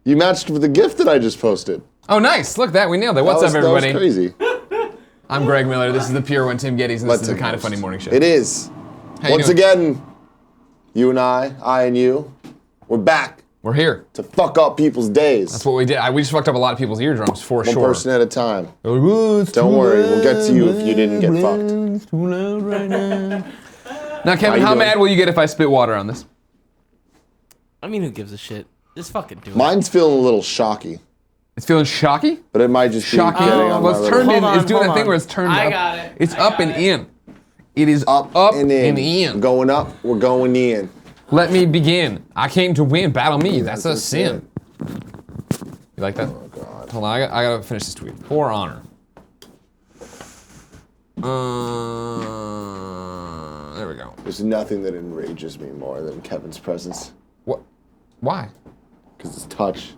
You matched with the gift that I just posted. Oh, nice. Look, we nailed it. What's up, everybody? That was crazy. I'm Greg Miller. This is the Pure One, Tim Gettys, and this is the Kind of Funny Morning Show. It is. Once again, you and I and you, we're back. We're here. To fuck up people's days. That's what we did. We just fucked up a lot of people's eardrums, for sure. One person at a time. Don't worry, we'll get to you if you didn't get fucked. It's too loud right now. Now, Kevin, how mad will you get if I spit water on this? I mean, who gives a shit? Just fucking do it. Mine's feeling a little shocky. It's feeling shocky? But it might just be getting on my it's turned in. It's doing that thing where it's turned up. I got it. It's up and in. It is up and in. Going up, we're going in. Let me begin. I came to win. Battle me. That's a sin. You like that? Oh, God. Hold on. I gotta finish this tweet. For honor. There we go. There's nothing that enrages me more than Kevin's presence. What? Why? Because his touch.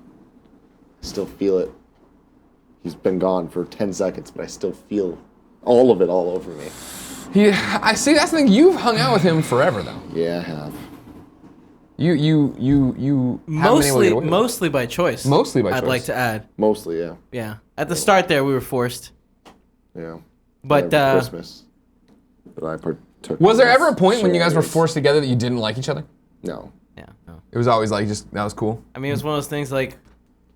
I still feel it. He's been gone for 10 seconds, but I still feel all of it all over me. I see. That's the thing. You've hung out with him forever, though. Yeah, I have. You mostly by choice. Mostly by choice. I'd like to add. Mostly, yeah. Yeah. At the start there, we were forced. Yeah. But Christmas. But I partook. Was there ever a point when you guys were forced together that you didn't like each other? No. Yeah. No. It was always like that was cool. I mean, it was one of those things like.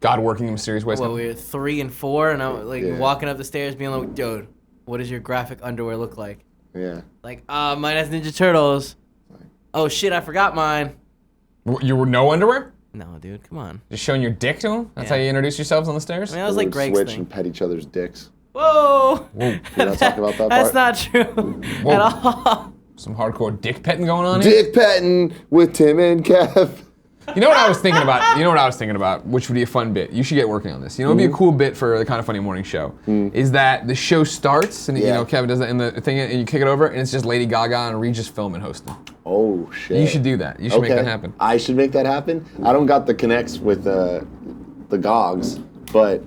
God working in mysterious ways. Well, we were 3 and 4, and I was walking up the stairs, being like, "Dude, what does your graphic underwear look like?" Yeah. Like, mine has Ninja Turtles. Oh shit, I forgot mine. You were no underwear? No, dude, come on. Just showing your dick to him? That's how you introduce yourselves on the stairs? I mean, that was like Greg's switch thing. and pet each other's dicks. Whoa! You're not talking about that That's part? not true at all. Some hardcore dick petting going on here? Dick petting with Tim and Kev. You know what I was thinking about? Which would be a fun bit. You should get working on this. You know, it'd be a cool bit for the Kind of Funny Morning Show. Is that the show starts and you know Kevin does that in the thing and you kick it over and it's just Lady Gaga and Regis filming hosting. Oh shit! You should do that. You should make that happen. I should make that happen. I don't got the connects with the Gogs, but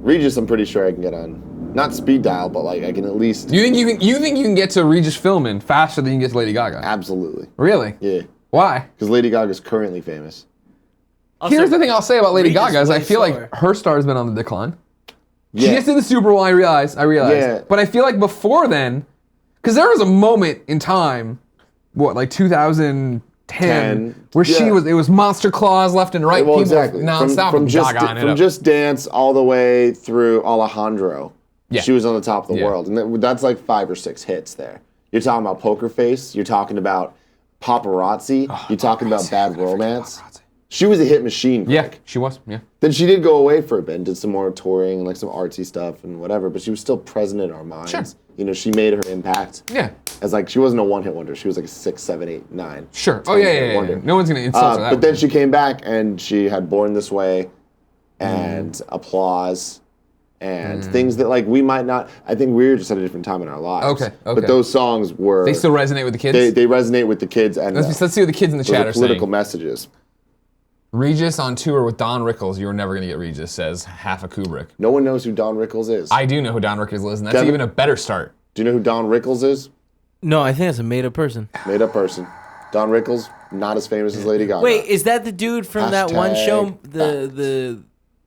Regis, I'm pretty sure I can get on. Not speed dial, but like I can at least. You think you can get to Regis filming faster than you can get to Lady Gaga? Absolutely. Really? Yeah. Why? Because Lady Gaga's currently famous. Here's the thing I'll say about Lady Regis Gaga is I way feel slower. like her star's been on the decline. Yeah. She just did the Super Bowl, I realized. Yeah. But I feel like before then, because there was a moment in time, like 2010, where it was monster claws left and right. Well, people exactly. nonstop From Gaga Just Dance all the way through Alejandro. Yeah. She was on the top of the world. And that's like 5 or 6 hits there. You're talking about Poker Face. You're talking about Paparazzi. You're talking about Bad Romance. She was a hit machine. Yeah, she was. Yeah. Then she did go away for a bit and did some more touring and like some artsy stuff and whatever, but she was still present in our minds. Sure. You know, she made her impact. Yeah. As like, she wasn't a one-hit wonder. She was like a 6, 7, 8, 9. Sure. Oh, yeah. No one's going to insult her that But then she came back and she had Born This Way and Applause and things that like we might not, I think we were just at a different time in our lives. Okay. But those songs were... They still resonate with the kids? They resonate with the kids and... Let's see what the kids in the chat are saying. Political messages. Regis on tour with Don Rickles. You were never going to get Regis, says Half a Kubrick. No one knows who Don Rickles is. I do know who Don Rickles is, and that's Kevin? even a better start. Do you know who Don Rickles is? No, I think that's a made-up person. Made-up person. Don Rickles, not as famous as Lady Gaga. Wait, is that the dude from that one show, #facts.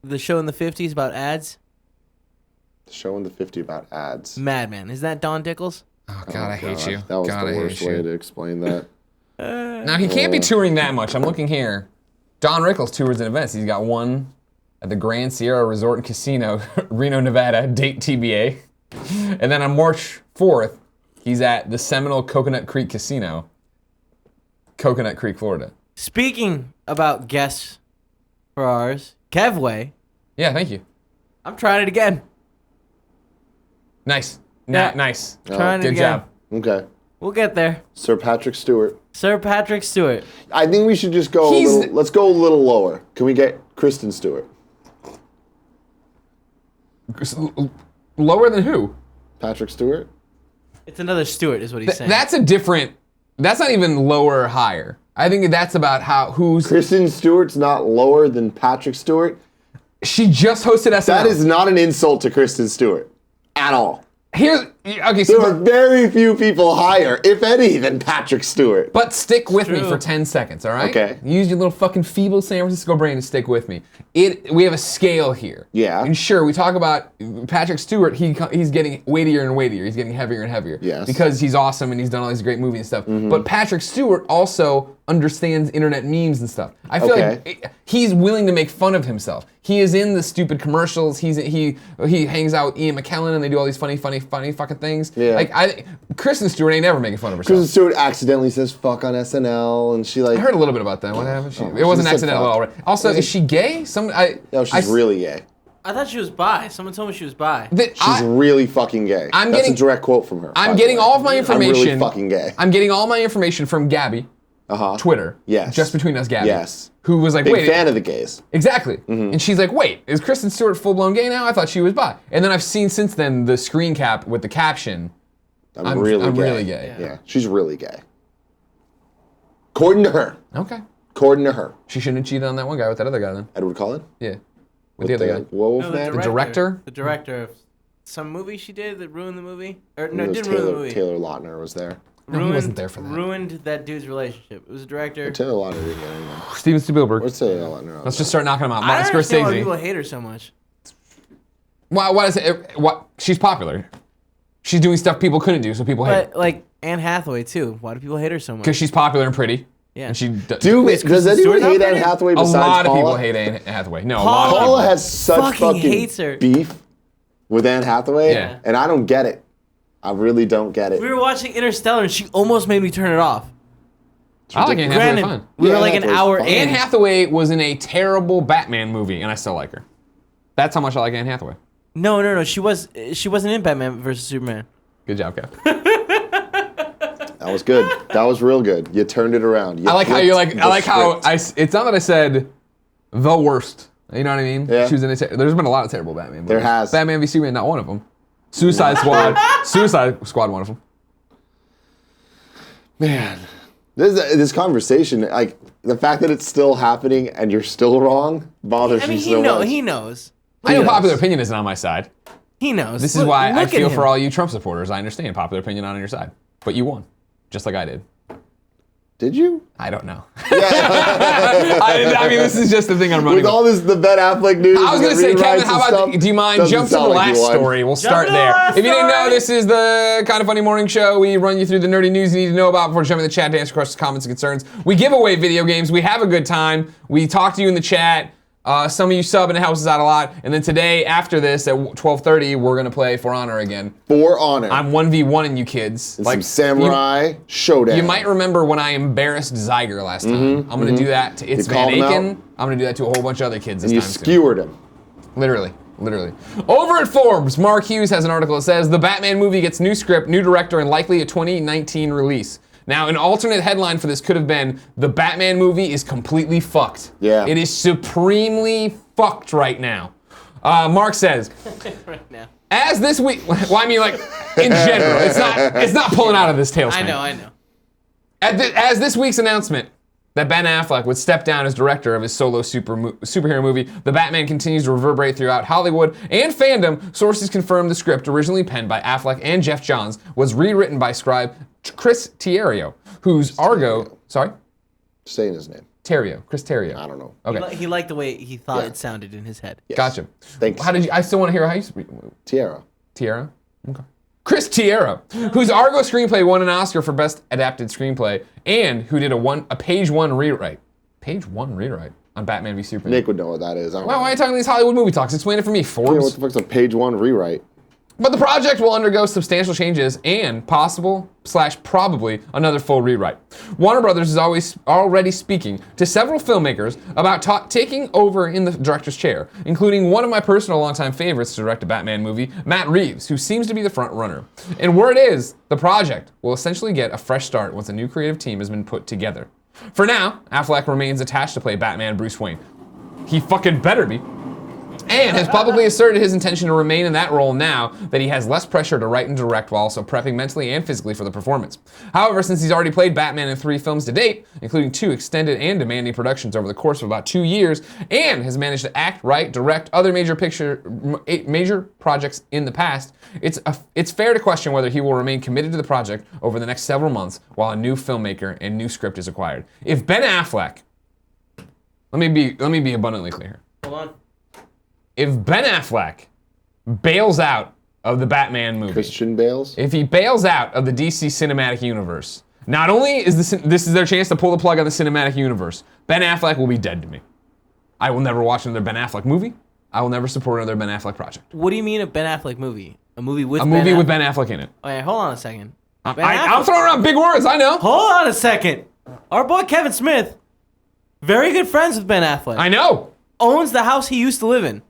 the show in the 50s about ads? The show in the 50 about ads. Madman. Is that Don Dickles? Oh, God, I hate you. That was God, the worst way to explain that. Now, he can't be touring that much. I'm looking here. Don Rickles tours and events. He's got one at the Grand Sierra Resort and Casino, Reno, Nevada, date TBA. And then on March 4th, he's at the Seminole Coconut Creek Casino, Coconut Creek, Florida. Speaking about guests for ours, Kevway. Yeah, thank you. I'm trying it again. Nice. Yeah. Nice. Trying it Good again. job. Okay. We'll get there. Sir Patrick Stewart. Sir Patrick Stewart. I think we should just go let's go a little lower. Can we get Kristen Stewart? Lower than who? Patrick Stewart? It's another Stewart is what he's saying. That's not even lower or higher. I think that's about who's... Kristen Stewart's not lower than Patrick Stewart? She just hosted SNL. That is not an insult to Kristen Stewart. At all. Okay, There are very few people higher, if any, than Patrick Stewart. but stick with me true. for 10 seconds, all right? Okay. Use your little fucking feeble San Francisco brain to stick with me. We have a scale here. Yeah. And sure, we talk about Patrick Stewart, he's getting weightier and weightier. He's getting heavier and heavier. Yes. Because he's awesome and he's done all these great movies and stuff. But Patrick Stewart also understands internet memes and stuff. I feel like he's willing to make fun of himself. He is in the stupid commercials. He hangs out with Ian McKellen and they do all these funny fucking things. Yeah. Like Kristen Stewart ain't never making fun of herself. Kristen Stewart accidentally says "fuck" on SNL, and she like. I heard a little bit about that. What happened? Oh, It wasn't she said accidental at all. Right? Also, is she gay? No, she's really gay. I thought she was bi. Someone told me she was bi. She's really fucking gay. That's a direct quote from her. I'm getting all of my information. I'm really fucking gay. I'm getting all my information from Gabby. Twitter. Yes. Just between us, Gabby. Yes. Who was like, Big wait. fan of the gays. Exactly. And she's like, wait, is Kristen Stewart full-blown gay now? I thought she was bi. And then I've seen since then the screen cap with the caption, I'm really gay. Yeah, she's really gay. According to her. Okay. According to her. She shouldn't have cheated on that one guy with that other guy then. Edward Cullen? Yeah. With the other guy. Wolf No, man? The director? The director of some movie she did that ruined the movie. Or no, It it was didn't ruin the movie. Taylor Lautner was there. No, he wasn't there for that. Ruined that dude's relationship. It was a director. Taylor Lautner didn't get anything. Steven Spielberg. What's Taylor Lautner on Let's that? just start knocking him out. I Martin don't understand why Scorsese. people hate her so much. Why is it? What? She's popular. She's doing stuff people couldn't do, so people hate her. But like Anne Hathaway too. Why do people hate her so much? Because she's popular and pretty. Yeah. And she Does Kristen anyone Stewart hate not Anne pretty? Hathaway a besides lot of Paula? people hate Anne Hathaway. No, a lot of people. Paula has such fucking hates her. beef with Anne Hathaway, Yeah. and I don't get it. I really don't get it. We were watching Interstellar and she almost made me turn it off. I like Anne Hathaway Granted, fine. we were Yeah, like an Hathaway's hour fine. in. Anne Hathaway was in a terrible Batman movie, and I still like her. That's how much I like Anne Hathaway. No. She wasn't in Batman versus Superman. Good job, Kev. That was good. That was real good. You turned it around. You I like how you're like. flipped I the like how script. It's not that I said the worst. You know what I mean? Yeah. She was in there's been a lot of terrible Batman movies. There has. Batman v Superman, not one of them. Suicide Squad. Suicide Squad, one of them. Man, this conversation, like the fact that it's still happening and you're still wrong, bothers I mean, me so much. he knows. I know Yes. popular opinion isn't on my side. He knows. This is why I look at feel him. for all you Trump supporters. I understand popular opinion not on your side, but you won, just like I did. Did you? I don't know. I mean, this is just the thing I'm running With with. all this, the Ben Affleck news. I was and gonna say, rewrites Kevin, and how about, stuff, do you mind doesn't jump to the sound like you last won. story? We'll Jump start to the there. last If you didn't know, story. this is the Kind of Funny Morning Show. We run you through the nerdy news you need to know about before jumping in the chat to answer questions, comments, and concerns. We give away video games. We have a good time. We talk to you in the chat. Some of you sub and it helps us out a lot. And then today, after this, at 12:30, we're gonna play For Honor again. For Honor. I'm 1v1ing you kids. Some samurai showdown. You might remember when I embarrassed Zyger last time. I'm gonna do that to It's You Van called him Aken. out? I'm gonna do that to a whole bunch of other kids this and you time too. skewered him. Literally. Over at Forbes, Mark Hughes has an article that says the Batman movie gets new script, new director, and likely a 2019 release. Now, an alternate headline for this could have been, the Batman movie is completely fucked. Yeah. It is supremely fucked right now. Mark says, right now. as this week, well, I mean, like, in general, it's not pulling out of this tailspin. I know. As this week's announcement that Ben Affleck would step down as director of his solo superhero movie, The Batman continues to reverberate throughout Hollywood and fandom. Sources confirm the script, originally penned by Affleck and Jeff Johns, was rewritten by scribe Chris Terrio, whose Argo... Sorry? Saying his name. Chris Terrio. I don't know. Okay, He liked the way he thought Yeah. it sounded in his head. Yes. gotcha. Thanks. How did you... I still want to hear how you speak. Tiara. Tiara? Okay. Chris Terrio, whose Argo screenplay won an Oscar for Best Adapted Screenplay, and who did a page one rewrite. Page one rewrite on Batman v Superman. Nick would know what that is. I don't Why know. are you talking these Hollywood movie talks? Explain it for me, Yeah, Forbes. what the fuck's a page one rewrite? But the project will undergo substantial changes and possible/probably another full rewrite. Warner Brothers is already speaking to several filmmakers about taking over in the director's chair, including one of my personal longtime favorites to direct a Batman movie, Matt Reeves, who seems to be the front runner. And word is, the project will essentially get a fresh start once a new creative team has been put together. For now, Affleck remains attached to play Batman Bruce Wayne. He fucking better be. and has publicly asserted his intention to remain in that role now that he has less pressure to write and direct while also prepping mentally and physically for the performance. However, since he's already played Batman in 3 films to date, including 2 extended and demanding productions over the course of about 2 years, and has managed to act, write, direct other major projects in the past, it's fair to question whether he will remain committed to the project over the next several months while a new filmmaker and new script is acquired. If Ben Affleck, let me be abundantly clear here. Hold on. If Ben Affleck bails out of the Batman movie, Christian Bales? if he bails out of the DC cinematic universe, not only is this is their chance to pull the plug on the cinematic universe, Ben Affleck will be dead to me. I will never watch another Ben Affleck movie. I will never support another Ben Affleck project. What do you mean a Ben Affleck movie? A movie with Ben Affleck in it. Oh, yeah, hold on a second. I'm throwing around big words, I know. Hold on a second. Our boy Kevin Smith, very good friends with Ben Affleck. I know. Owns the house he used to live in.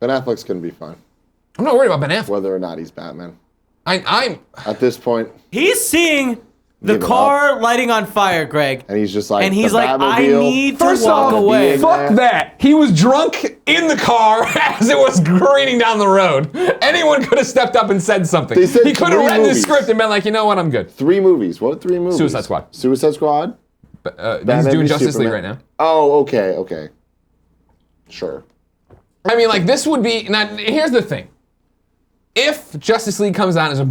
Ben Affleck's gonna be fine, I'm not worried about Ben Affleck. whether or not he's Batman. I'm At this point, He's seeing the Give it car lighting on fire, Greg. and he's just like, And he's the like, I Batmobile, need to First walk off, away. fuck that. He was drunk in the car as it was careening down the road. Anyone could have stepped up and said something. They said He could have 3 read the movies. script and been like, you know what, I'm good. 3 movies. What 3 movies? Suicide Squad. Suicide Squad? He's Batman doing v Justice League Superman. right now. Oh, okay. Sure. I mean, like, this would be, now, here's the thing. If Justice League comes out as a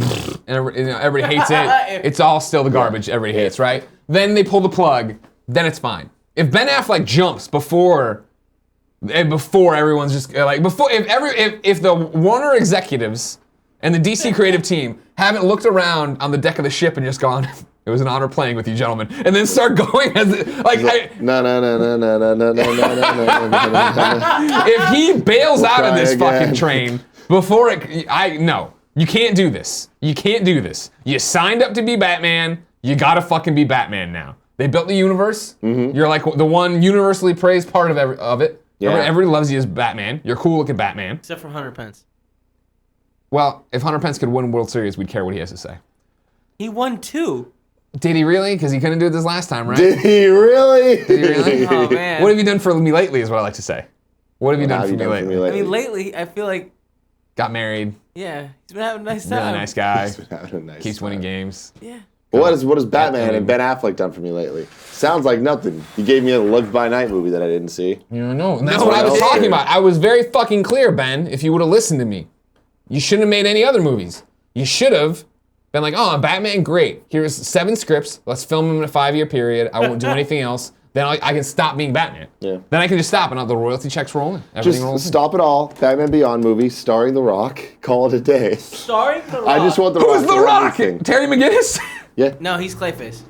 and everybody hates it, it's all still the garbage everybody hates, right? Then they pull the plug, then it's fine. If Ben Affleck jumps before everyone's just like if the Warner executives and the DC creative team haven't looked around on the deck of the ship and just gone, it was an honor playing with you, gentlemen, and then start going as No. if he bails out of try this again. fucking train before no, you can't do this. You can't do this. You signed up to be Batman. You gotta fucking be Batman now. They built the universe. Mm-hmm. You're like the one universally praised part of it. Yeah. Everybody loves you as Batman. You're cool looking Batman. Except for Hunter Pence. Well, if Hunter Pence could win World Series, we'd care what he has to say. He won 2. Did he really? Because he couldn't do it this last time, right? Did he really? Did he really? Oh, man. What have you done for me lately is what I like to say. What have you done for me lately? I mean, lately, I feel like, Got married. yeah, he's been having a nice time. Really nice guy. He's been having a nice Keeps winning time. games. Yeah. What has Batman and Ben Affleck done for me lately? Sounds like nothing. You gave me a Live by Night movie that I didn't see. You know, and that's No, what I was I talking didn't. about. I was very fucking clear, Ben, if you would have listened to me. You shouldn't have made any other movies. You should have been like, oh, Batman, great. Here's 7 scripts. Let's film them in a 5-year period. I won't do anything else. Then I can stop being Batman. Yeah. Then I can just stop and all the royalty checks rolling. Everything rolls Just in. stop it all. Batman Beyond movie starring The Rock. Call it a day. Sorry, The Rock. I just want The Rock. Who's The to run Rock? this thing. Terry McGinnis? Yeah. No, he's Clayface.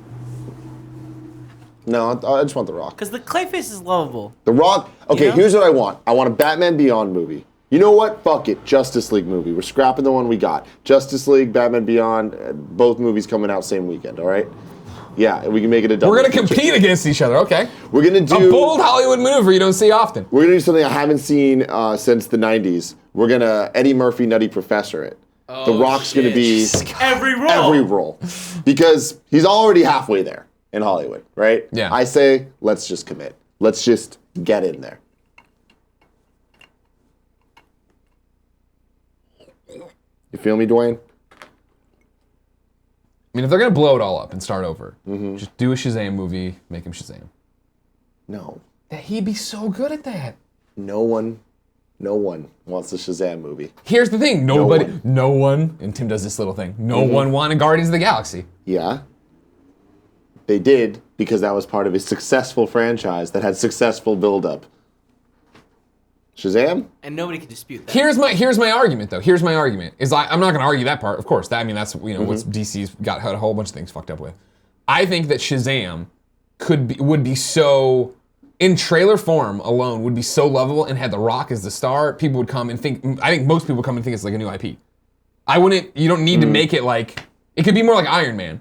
No, I just want The Rock. Because the Clayface is lovable. The Rock. Okay, You know? here's what I want. I want a Batman Beyond movie. You know what? Fuck it. Justice League movie. We're scrapping the one we got. Justice League, Batman Beyond, both movies coming out same weekend, all right? Yeah, we can make it a double. We're going to feature. compete against each other, okay. We're going to A do... bold Hollywood maneuver you don't see often. We're going to do something I haven't seen since the 90s. We're going to Eddie Murphy Nutty Professor it. The Rock's going to be Every role. every role. Because he's already halfway there in Hollywood, right? Yeah. I say, let's just commit. Let's just get in there. You feel me, Dwayne? I mean, if they're going to blow it all up and start over, just do a Shazam movie, make him Shazam. No. He'd be so good at that. No one wants a Shazam movie. Here's the thing, no one, and Tim does this little thing, no one wanted Guardians of the Galaxy. Yeah. They did because that was part of a successful franchise that had successful build-up. Shazam? And nobody can dispute that. Here's my argument though. Here's my argument. I'm not gonna argue that part, of course. That's what DC's got a whole bunch of things fucked up with. I think that Shazam would be so, in trailer form alone, would be so lovable and had The Rock as the star, people would come and I think most people would come and think it's like a new IP. You don't need to make it like, it could be more like Iron Man,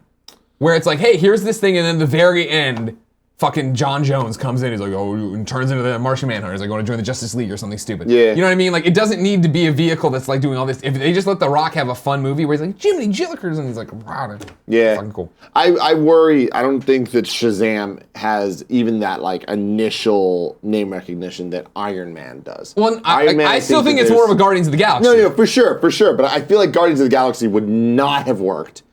where it's like, hey, here's this thing, and then the very end, fucking John Jones comes in, he's like, oh, and turns into the Martian Manhunter. He's like, going to join the Justice League or something stupid. Yeah. You know what I mean? Like, it doesn't need to be a vehicle that's like doing all this. If they just let The Rock have a fun movie where he's like, Jiminy Jillikers, and he's like, wow, Yeah. fucking cool. I worry, I don't think that Shazam has even that like initial name recognition that Iron Man does. Well, Iron Man, I still think it's more of a Guardians of the Galaxy. No, for sure. But I feel like Guardians of the Galaxy would not have worked.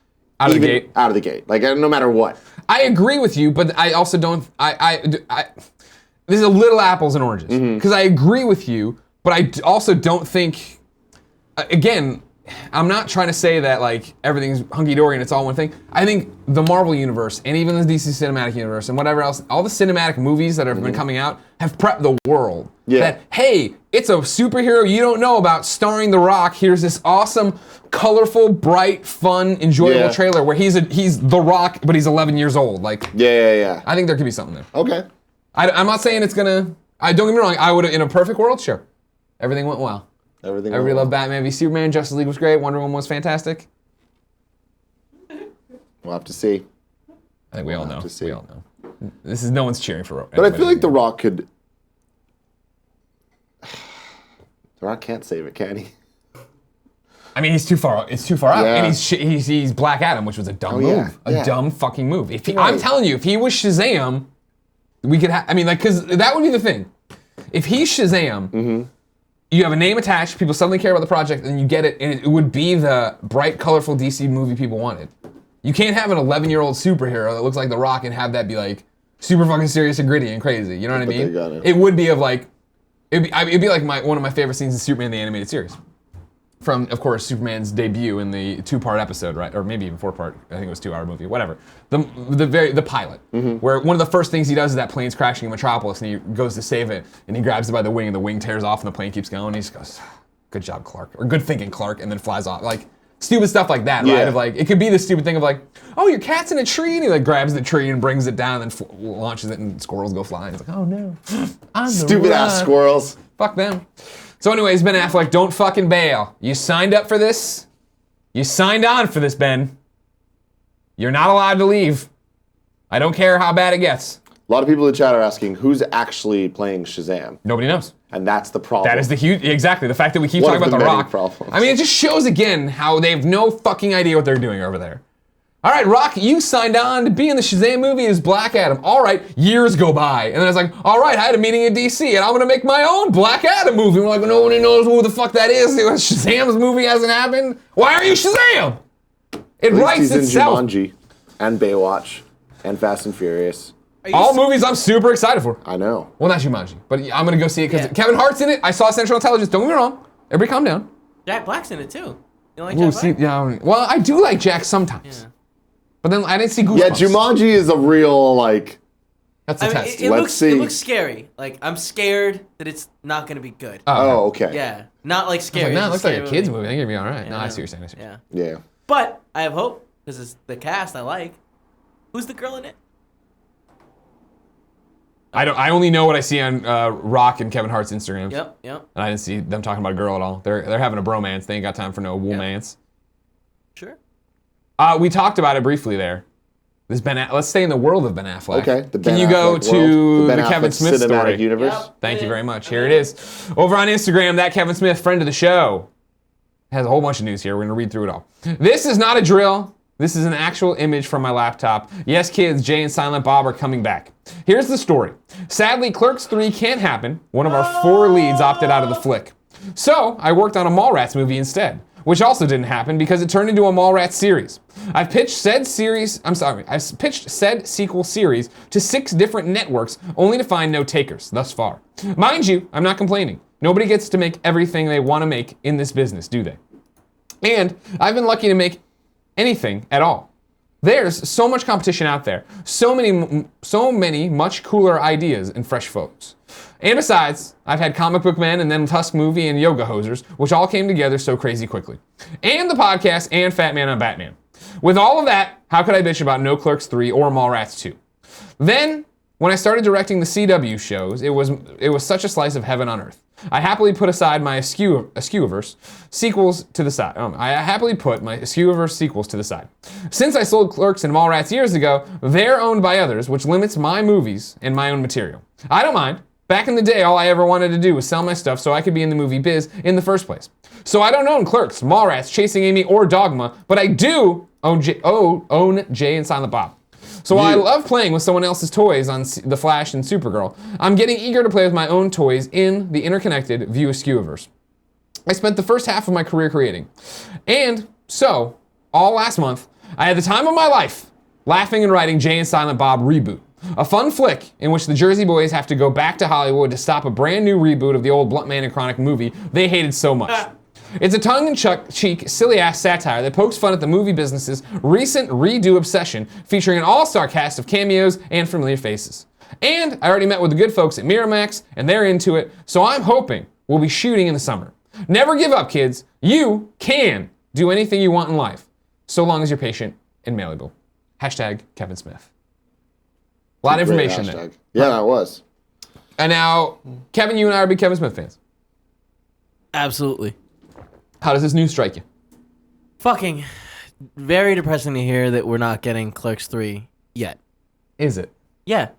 Out of the gate? Out of the gate. Like, no matter what. I agree with you, but I also don't. This is a little apples and oranges because I agree with you, but I also don't think. Again, I'm not trying to say that like everything's hunky dory and it's all one thing. I think the Marvel universe and even the DC cinematic universe and whatever else, all the cinematic movies that have been coming out have prepped the world that hey, it's a superhero you don't know about starring The Rock. Here's this awesome, colorful, bright, fun, enjoyable trailer where he's The Rock, but he's 11 years old. Like Yeah. I think there could be something there. Okay. I'm not saying it's gonna. Don't get me wrong. I would, in a perfect world, sure. Everything went well. Everybody loved Batman v Superman. Justice League was great. Wonder Woman was fantastic. We'll have to see. I think we all know. We all know. This is no one's cheering for. But I feel like The Rock could. The Rock can't save it, can he? I mean, he's too far. It's too far out, Yeah. and he's Black Adam, which was a dumb move, a dumb fucking move. I'm telling you, if he was Shazam, we could. I mean, like, because that would be the thing. If he's Shazam, you have a name attached, people suddenly care about the project, and you get it, and it would be the bright, colorful DC movie people wanted. You can't have an 11-year-old superhero that looks like The Rock and have that be like super fucking serious and gritty and crazy. You know what I mean? It would be of like, it'd be like one of my favorite scenes in Superman the animated series. From, of course, Superman's debut in the 2-part episode, right? Or maybe even 4-part. I think it was 2-hour movie. Whatever. The pilot, where one of the first things he does is that plane's crashing in Metropolis, and he goes to save it, and he grabs it by the wing, and the wing tears off, and the plane keeps going. And he just goes, "Good job, Clark," or "Good thinking, Clark," and then flies off. Like stupid stuff like that, right? Of like, it could be the stupid thing of like, "Oh, your cat's in a tree," and he like grabs the tree and brings it down, and then launches it, and squirrels go flying. It's like, "Oh no, stupid ass squirrels." Fuck them. So anyways, Ben Affleck, don't fucking bail. You signed up for this. You signed on for this, Ben. You're not allowed to leave. I don't care how bad it gets. A lot of people in the chat are asking, who's actually playing Shazam? Nobody knows. And that's the problem. That is the huge, exactly, the fact that we keep talking about The Rock. Problems. I mean, it just shows again how they have no fucking idea what they're doing over there. All right, Rock, you signed on to be in the Shazam movie as Black Adam. All right, years go by. And then it's like, all right, I had a meeting in DC, and I'm going to make my own Black Adam movie. We're like, nobody knows who the fuck that is. Shazam's movie hasn't happened. Why are you Shazam? It writes itself. He's in Jumanji, and Baywatch, and Fast and Furious. All movies I'm super excited for. I know. Well, not Jumanji, but I'm going to go see it because Kevin Hart's in it. I saw Central Intelligence. Don't get me wrong. Everybody calm down. Jack Black's in it, too. You don't like Jack Black? Yeah, well, I do like Jack sometimes. Yeah. But then I didn't see Goosebumps. Yeah, Jumanji is a real, like... That's a test. Let's see. It looks scary. Like, I'm scared that it's not going to be good. Oh, okay. Yeah. Not like scary. It looks like a kid's movie. I think it'd be all right. Yeah, no, I see what you're saying. Yeah. But I have hope, because it's the cast I like. Who's the girl in it? I only know what I see on Rock and Kevin Hart's Instagram. Yep. And I didn't see them talking about a girl at all. They're having a bromance. They ain't got time for no womance. Sure. We talked about it briefly there. Let's stay in the world of Ben Affleck. Okay. Can you go to the Kevin Smith story? Universe? Yep. Thank you very much. Here it is. Over on Instagram, that Kevin Smith, friend of the show, has a whole bunch of news here. We're going to read through it all. This is not a drill. This is an actual image from my laptop. Yes, kids, Jay and Silent Bob are coming back. Here's the story. Sadly, Clerks 3 can't happen. One of our 4 leads opted out of the flick. So, I worked on a Mallrats movie instead, which also didn't happen because it turned into a Mallrats series. I've pitched said sequel series to 6 different networks, only to find no takers thus far. Mind you, I'm not complaining. Nobody gets to make everything they want to make in this business, do they? And I've been lucky to make anything at all. There's so much competition out there, so many much cooler ideas and fresh folks. And besides, I've had Comic Book Men and then Tusk Movie and Yoga Hosers, which all came together so crazy quickly. And the podcast and Fat Man on Batman. With all of that, how could I bitch about no Clerks 3 or Mallrats 2? Then, When I started directing the CW shows, it was such a slice of heaven on earth. I happily put aside my Askewverse sequels to the side. I happily put my Askewverse sequels to the side. Since I sold Clerks and Mallrats years ago, they're owned by others, which limits my movies and my own material. I don't mind. Back in the day, all I ever wanted to do was sell my stuff so I could be in the movie biz in the first place. So I don't own Clerks, Mallrats, Chasing Amy, or Dogma, but I do own Jay and Silent Bob. So while I love playing with someone else's toys on The Flash and Supergirl, I'm getting eager to play with my own toys in the interconnected View Askewverse. I spent the first half of my career creating. And so, all last month, I had the time of my life laughing and writing Jay and Silent Bob Reboot. A fun flick in which the Jersey Boys have to go back to Hollywood to stop a brand new reboot of the old Blunt Man and Chronic movie they hated so much. It's a tongue-in-cheek, silly-ass satire that pokes fun at the movie business's recent redo obsession, featuring an all-star cast of cameos and familiar faces. And I already met with the good folks at Miramax, and they're into it, so I'm hoping we'll be shooting in the summer. Never give up, kids. You can do anything you want in life, so long as you're patient and malleable. Hashtag Kevin Smith. A lot of information there. Yeah, that was. And now, Kevin, you and I are big Kevin Smith fans. Absolutely. How does this news strike you? Fucking very depressing to hear that we're not getting Clerks 3 yet. Is it? Yeah,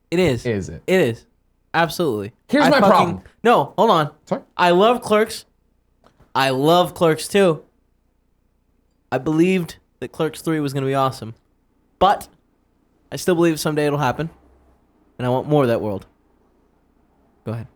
it is. Is it? It is. Absolutely. Here's my problem. No, hold on. Sorry? I love Clerks. I love Clerks 2. I believed that Clerks 3 was going to be awesome. But I still believe someday it'll happen. And I want more of that world. Go ahead.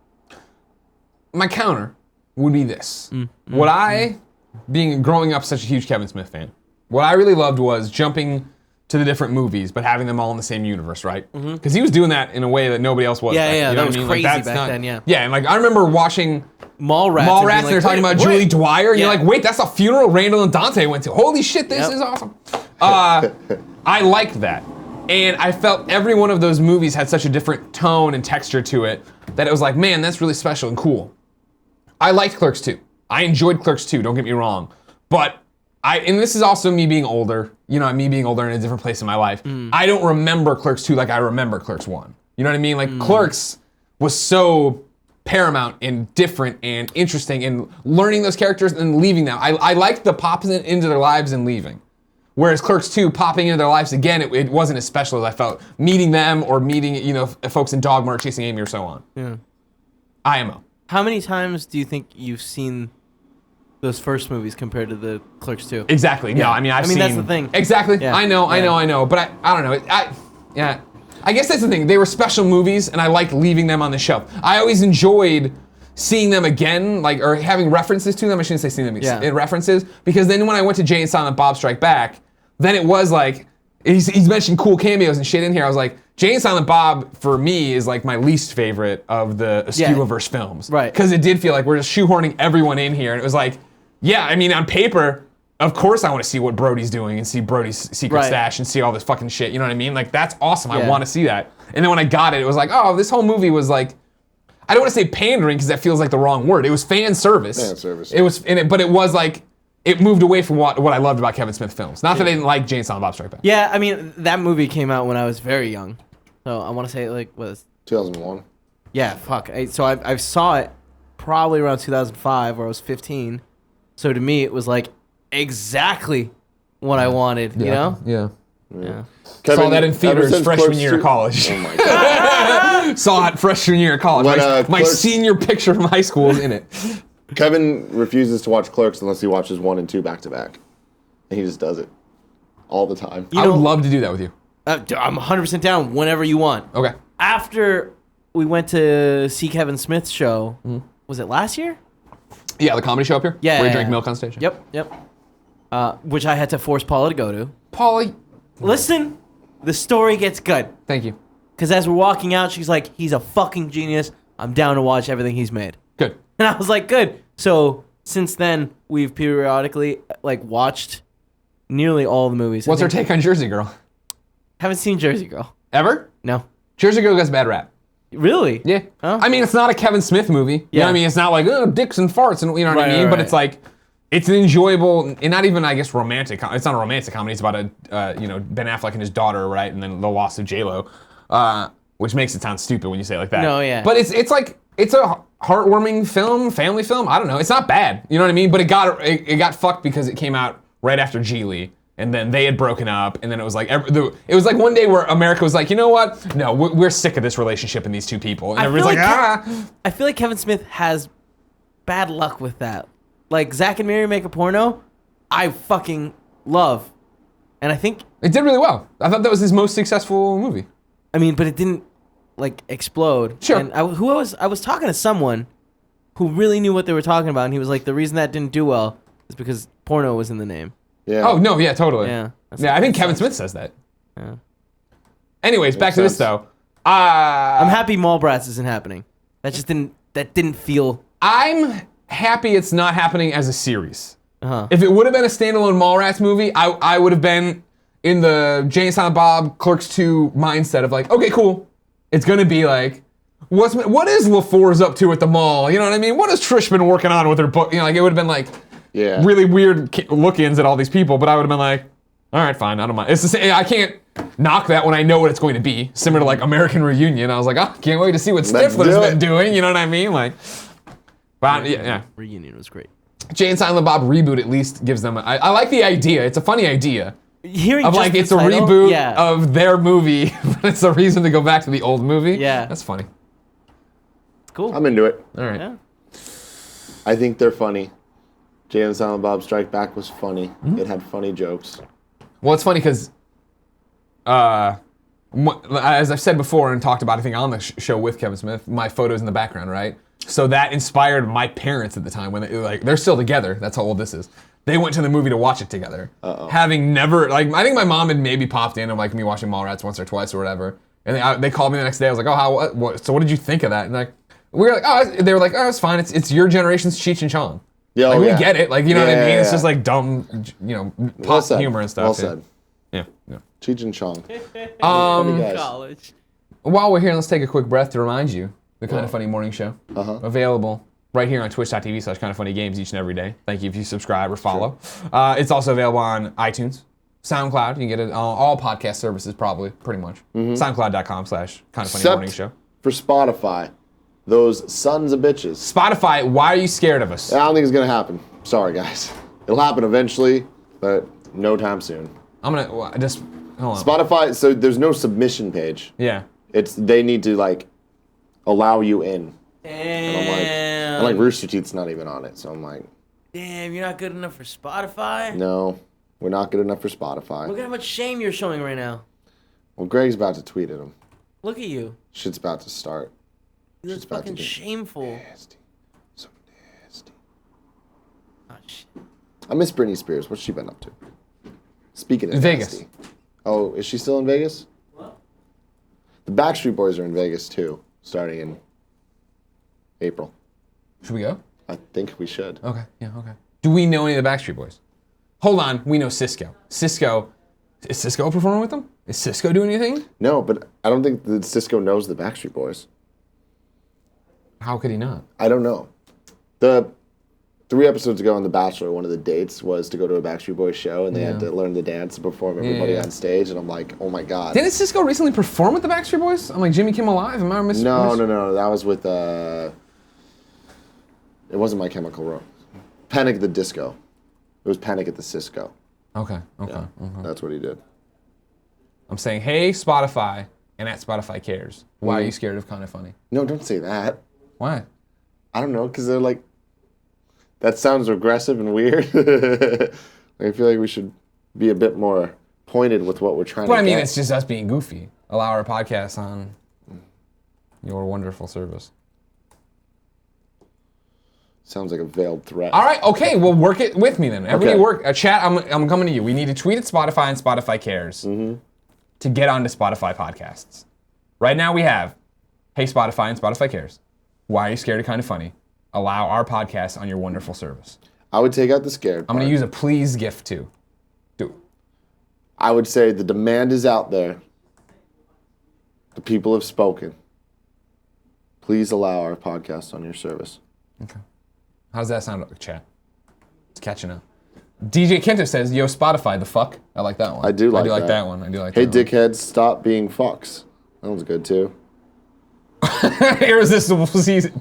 My counter would be this. Growing up such a huge Kevin Smith fan, what I really loved was jumping to the different movies, but having them all in the same universe, right? Because he was doing that in a way that nobody else was. Yeah, then, that was crazy back then, yeah. Yeah, and like I remember watching Mallrats and they're talking about Julie Dwyer, and you're like, wait, that's a funeral Randall and Dante went to. Holy shit, this is awesome. I liked that. And I felt every one of those movies had such a different tone and texture to it that it was like, man, that's really special and cool. I liked Clerks 2. I enjoyed Clerks 2, don't get me wrong. But and this is also me being older, me being older in a different place in my life. I don't remember Clerks 2 like I remember Clerks 1. You know what I mean? Like Clerks was so paramount and different and interesting and learning those characters and leaving them. I liked the popping into their lives and leaving. Whereas Clerks 2, popping into their lives again, it wasn't as special as I felt meeting them or meeting, folks in Dogma or Chasing Amy or so on. Yeah. IMO. How many times do you think you've seen those first movies compared to the Clerks 2? Exactly. Yeah. No, I mean, that's the thing. Exactly. Yeah. I know. But I don't know. I guess that's the thing. They were special movies, and I liked leaving them on the shelf. I always enjoyed seeing them again, or having references to them. I shouldn't say seeing them in references, because then when I went to Jay and Silent Bob Strike Back, then it was like, he's mentioned cool cameos and shit in here. I was like, Jay and Silent Bob, for me, is like my least favorite of the Askewverse films. Right. Because it did feel like we're just shoehorning everyone in here. And it was like, yeah, I mean, on paper, of course I want to see what Brody's doing and see Brody's secret stash and see all this fucking shit. You know what I mean? Like, that's awesome. I want to see that. And then when I got it, it was like, oh, this whole movie was like, I don't want to say pandering because that feels like the wrong word. It was fan service. Fan service. It was, but it was like, it moved away from what I loved about Kevin Smith films. Not that I didn't like Jay and Silent Bob Strike Back. Yeah, I mean, that movie came out when I was very young. So I want to say, 2001. Yeah, fuck. So I saw it probably around 2005 where I was 15. So to me, it was like exactly what I wanted, you know? Yeah. Kevin, saw that in theaters freshman year of college. Oh my God. Saw it freshman year of college. My senior picture from high school is in it. Kevin refuses to watch Clerks unless he watches 1 and 2 back to back. And he just does it all the time. I would love to do that with you. I'm 100% down whenever you want. Okay. After we went to see Kevin Smith's show, was it last year? Yeah, the comedy show up here? Yeah. Where he drank milk on stage? Yep. Which I had to force Paula to go to. Paula. Listen, the story gets good. Thank you. Because as we're walking out, she's like, he's a fucking genius. I'm down to watch everything he's made. Good. And I was like, good. So since then, we've periodically watched nearly all the movies. What's her take on Jersey Girl? Haven't seen Jersey Girl. Ever? No. Jersey Girl gets a bad rap. Really? Yeah. Huh? I mean, it's not a Kevin Smith movie. You know what I mean? It's not like, dicks and farts, and you know what I mean? Right. But it's like, it's an enjoyable, and not even, I guess, romantic. It's not a romantic comedy. It's about Ben Affleck and his daughter, right? And then the loss of J-Lo. which makes it sound stupid when you say it like that. No, yeah. But it's like it's a heartwarming film, family film. I don't know. It's not bad. You know what I mean? But it got fucked because it came out right after Geely. And then they had broken up, and then it was like one day where America was like, you know what? No, we're sick of this relationship and these two people. And everybody's like, I feel like Kevin Smith has bad luck with that. Like Zack and Miri Make a Porno, I fucking love, and I think it did really well. I thought that was his most successful movie. I mean, but it didn't like explode. Sure. And I was talking to someone who really knew what they were talking about, and he was like, the reason that didn't do well is because porno was in the name. Yeah. Oh no, yeah, totally. Yeah. Yeah, I think Kevin Smith says that. Yeah. Anyways, back to this though. I'm happy Mallrats isn't happening. That didn't feel. I'm happy it's not happening as a series. Uh-huh. If it would have been a standalone Mallrats movie, I would have been in the Jay and Silent Bob Clerks 2 mindset of like, okay, cool. It's gonna be like, what is LaFour's up to at the mall? You know what I mean? What has Trish been working on with her book? You know, like it would have been like. Yeah. Really weird look-ins at all these people, but I would have been like, all right, fine, I don't mind. It's the same, I can't knock that when I know what it's going to be. Similar to like American Reunion, I was like, oh, can't wait to see what Stifler's been doing. You know what I mean? Like, but yeah. Reunion was great. Jay and Silent Bob reboot at least gives them. I like the idea. It's a funny idea. Hearing of just like the it's title, a reboot yeah. of their movie, but it's a reason to go back to the old movie. Yeah, that's funny. It's cool. I'm into it. All right. Yeah. I think they're funny. Jay and Silent Bob Strike Back was funny. Mm-hmm. It had funny jokes. Well, it's funny because, as I've said before and talked about, I think on the show with Kevin Smith, my photos in the background, right? So that inspired my parents at the time when they're still together. That's how old this is. They went to the movie to watch it together. Uh-oh. Having never, like, I think my mom had maybe popped in of like me watching Mallrats once or twice or whatever. And they called me the next day. I was like, oh, so what did you think of that? And like, we were like, they were like, oh, it's fine. It's your generation's Cheech and Chong. Yeah, like, oh, we yeah. get it. Like, you know what I mean? Yeah, It's yeah. just like dumb, Well pop said. humor and stuff. Well yeah. said. Yeah. Cheech and Chong. Funny guys. College. While we're here, let's take a quick breath to remind you, the Kind of Funny Morning Show, available right here on twitch.tv/kindoffunnygames each and every day. Thank you if you subscribe or follow. Sure. It's also available on iTunes, SoundCloud. You can get it on all podcast services, probably, pretty much. SoundCloud.com/kindoffunnymorningshow. For Spotify, those sons of bitches. Spotify, why are you scared of us? I don't think it's gonna happen. Sorry, guys. It'll happen eventually, but no time soon. I'm gonna just hold on. Spotify. So there's no submission page. Yeah. They need to like allow you in. Damn. I'm like Rooster Teeth's not even on it, so I'm like, Damn, you're not good enough for Spotify? no, we're not good enough for Spotify. Look at how much shame you're showing right now. Well, Greg's about to tweet at him. Look at you. Shit's about to start. You look Shit's about to fucking get shameful. nasty. So nasty. Oh, shit. I miss Britney Spears. What's she been up to? Speaking of Vegas. nasty. Oh, is she still in Vegas? What? The Backstreet Boys are in Vegas too, starting in April. Should we go? I think we should. Okay. Yeah. Okay. Do we know any of the Backstreet Boys? Hold on. We know Cisco. Is Cisco performing with them? Is Cisco doing anything? No, but I don't think that Cisco knows the Backstreet Boys. How could he not? I don't know. The 3 episodes ago on The Bachelor, one of the dates was to go to a Backstreet Boys show, and they had to learn the dance and perform everybody Yeah. on stage, and I'm like, oh my god. Didn't Cisco recently perform with the Backstreet Boys? I'm like Jimmy Kimmel Live. Am I missing? No. That was with it wasn't My Chemical Romance. Panic at the Disco. It was Panic at the Cisco. Okay. Yeah, that's what he did. I'm saying, hey, Spotify, and at Spotify cares. Why are you scared of Kind of Funny? No, don't say that. Why? I don't know, because they're like, that sounds aggressive and weird. I feel like we should be a bit more pointed with what we're trying But to I mean, get. it's just us being goofy. Allow our podcast on your wonderful service. Sounds like a veiled threat. All right, okay, well, work it with me then. Everybody Okay. work. Chat, I'm coming to you. We need to tweet at Spotify and Spotify cares to get onto Spotify podcasts. Right now we have, hey, Spotify and Spotify cares. Why are you scared of Kind of Funny? Allow our podcast on your wonderful service. I would take out the scared I'm part. going to use a please gift too. Do it. I would say the demand is out there. The people have spoken. Please allow our podcast on your service. Okay. How does that sound, chat? It's catching up. DJ Kento says, yo, Spotify, the fuck? I like that one. I do like that that. one. I do like Hey, that one. dickheads, stop being fucks. That one's good too. Irresistible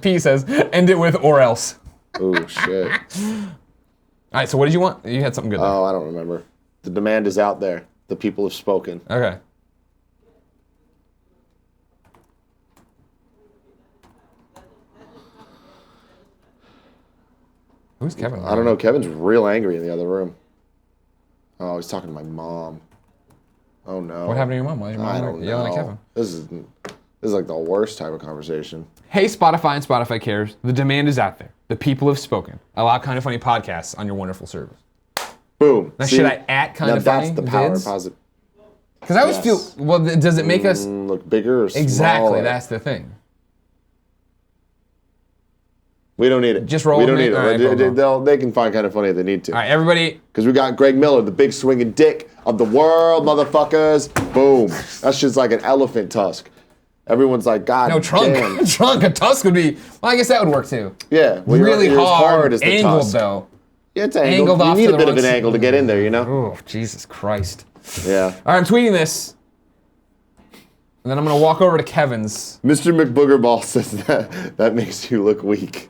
P says, end it with or else. Oh, shit. All right, so what did you want? You had something good there. Oh, I don't remember. The demand is out there. The people have spoken. Okay. Who's Kevin? I don't know. Kevin's real angry in the other room. Oh, he's talking to my mom. Oh, no. What happened to your mom? Why is your I mom don't yelling know. at Kevin? This is like the worst type of conversation. Hey, Spotify and Spotify Cares. The demand is out there. The people have spoken. Allow Kind of Funny podcasts on your wonderful service. Boom. Now, See? should I at Kind Now of Funny? that's the power of vids? positive. Because I always Yes. feel, well, does it make us... Look bigger or smaller? Exactly, that's the thing. We don't need it. Just roll We don't with need it? it. All right, They can find Kind of Funny if they need to. All right, everybody, Because we got Greg Miller, the big swinging dick of the world, motherfuckers. Boom. That's just like an elephant tusk. Everyone's like, God no trunk. damn. Trunk, a tusk would be, well, I guess that would work too. Yeah. Well, Really you're as hard, as the angled tusk. though. Yeah, it's angled. Angled You off need to a the bit of wrong an side. angle to get in there, you know? Oh, Jesus Christ. Yeah. All right, I'm tweeting this. And then I'm going to walk over to Kevin's. Mr. McBoogerball says that makes you look weak.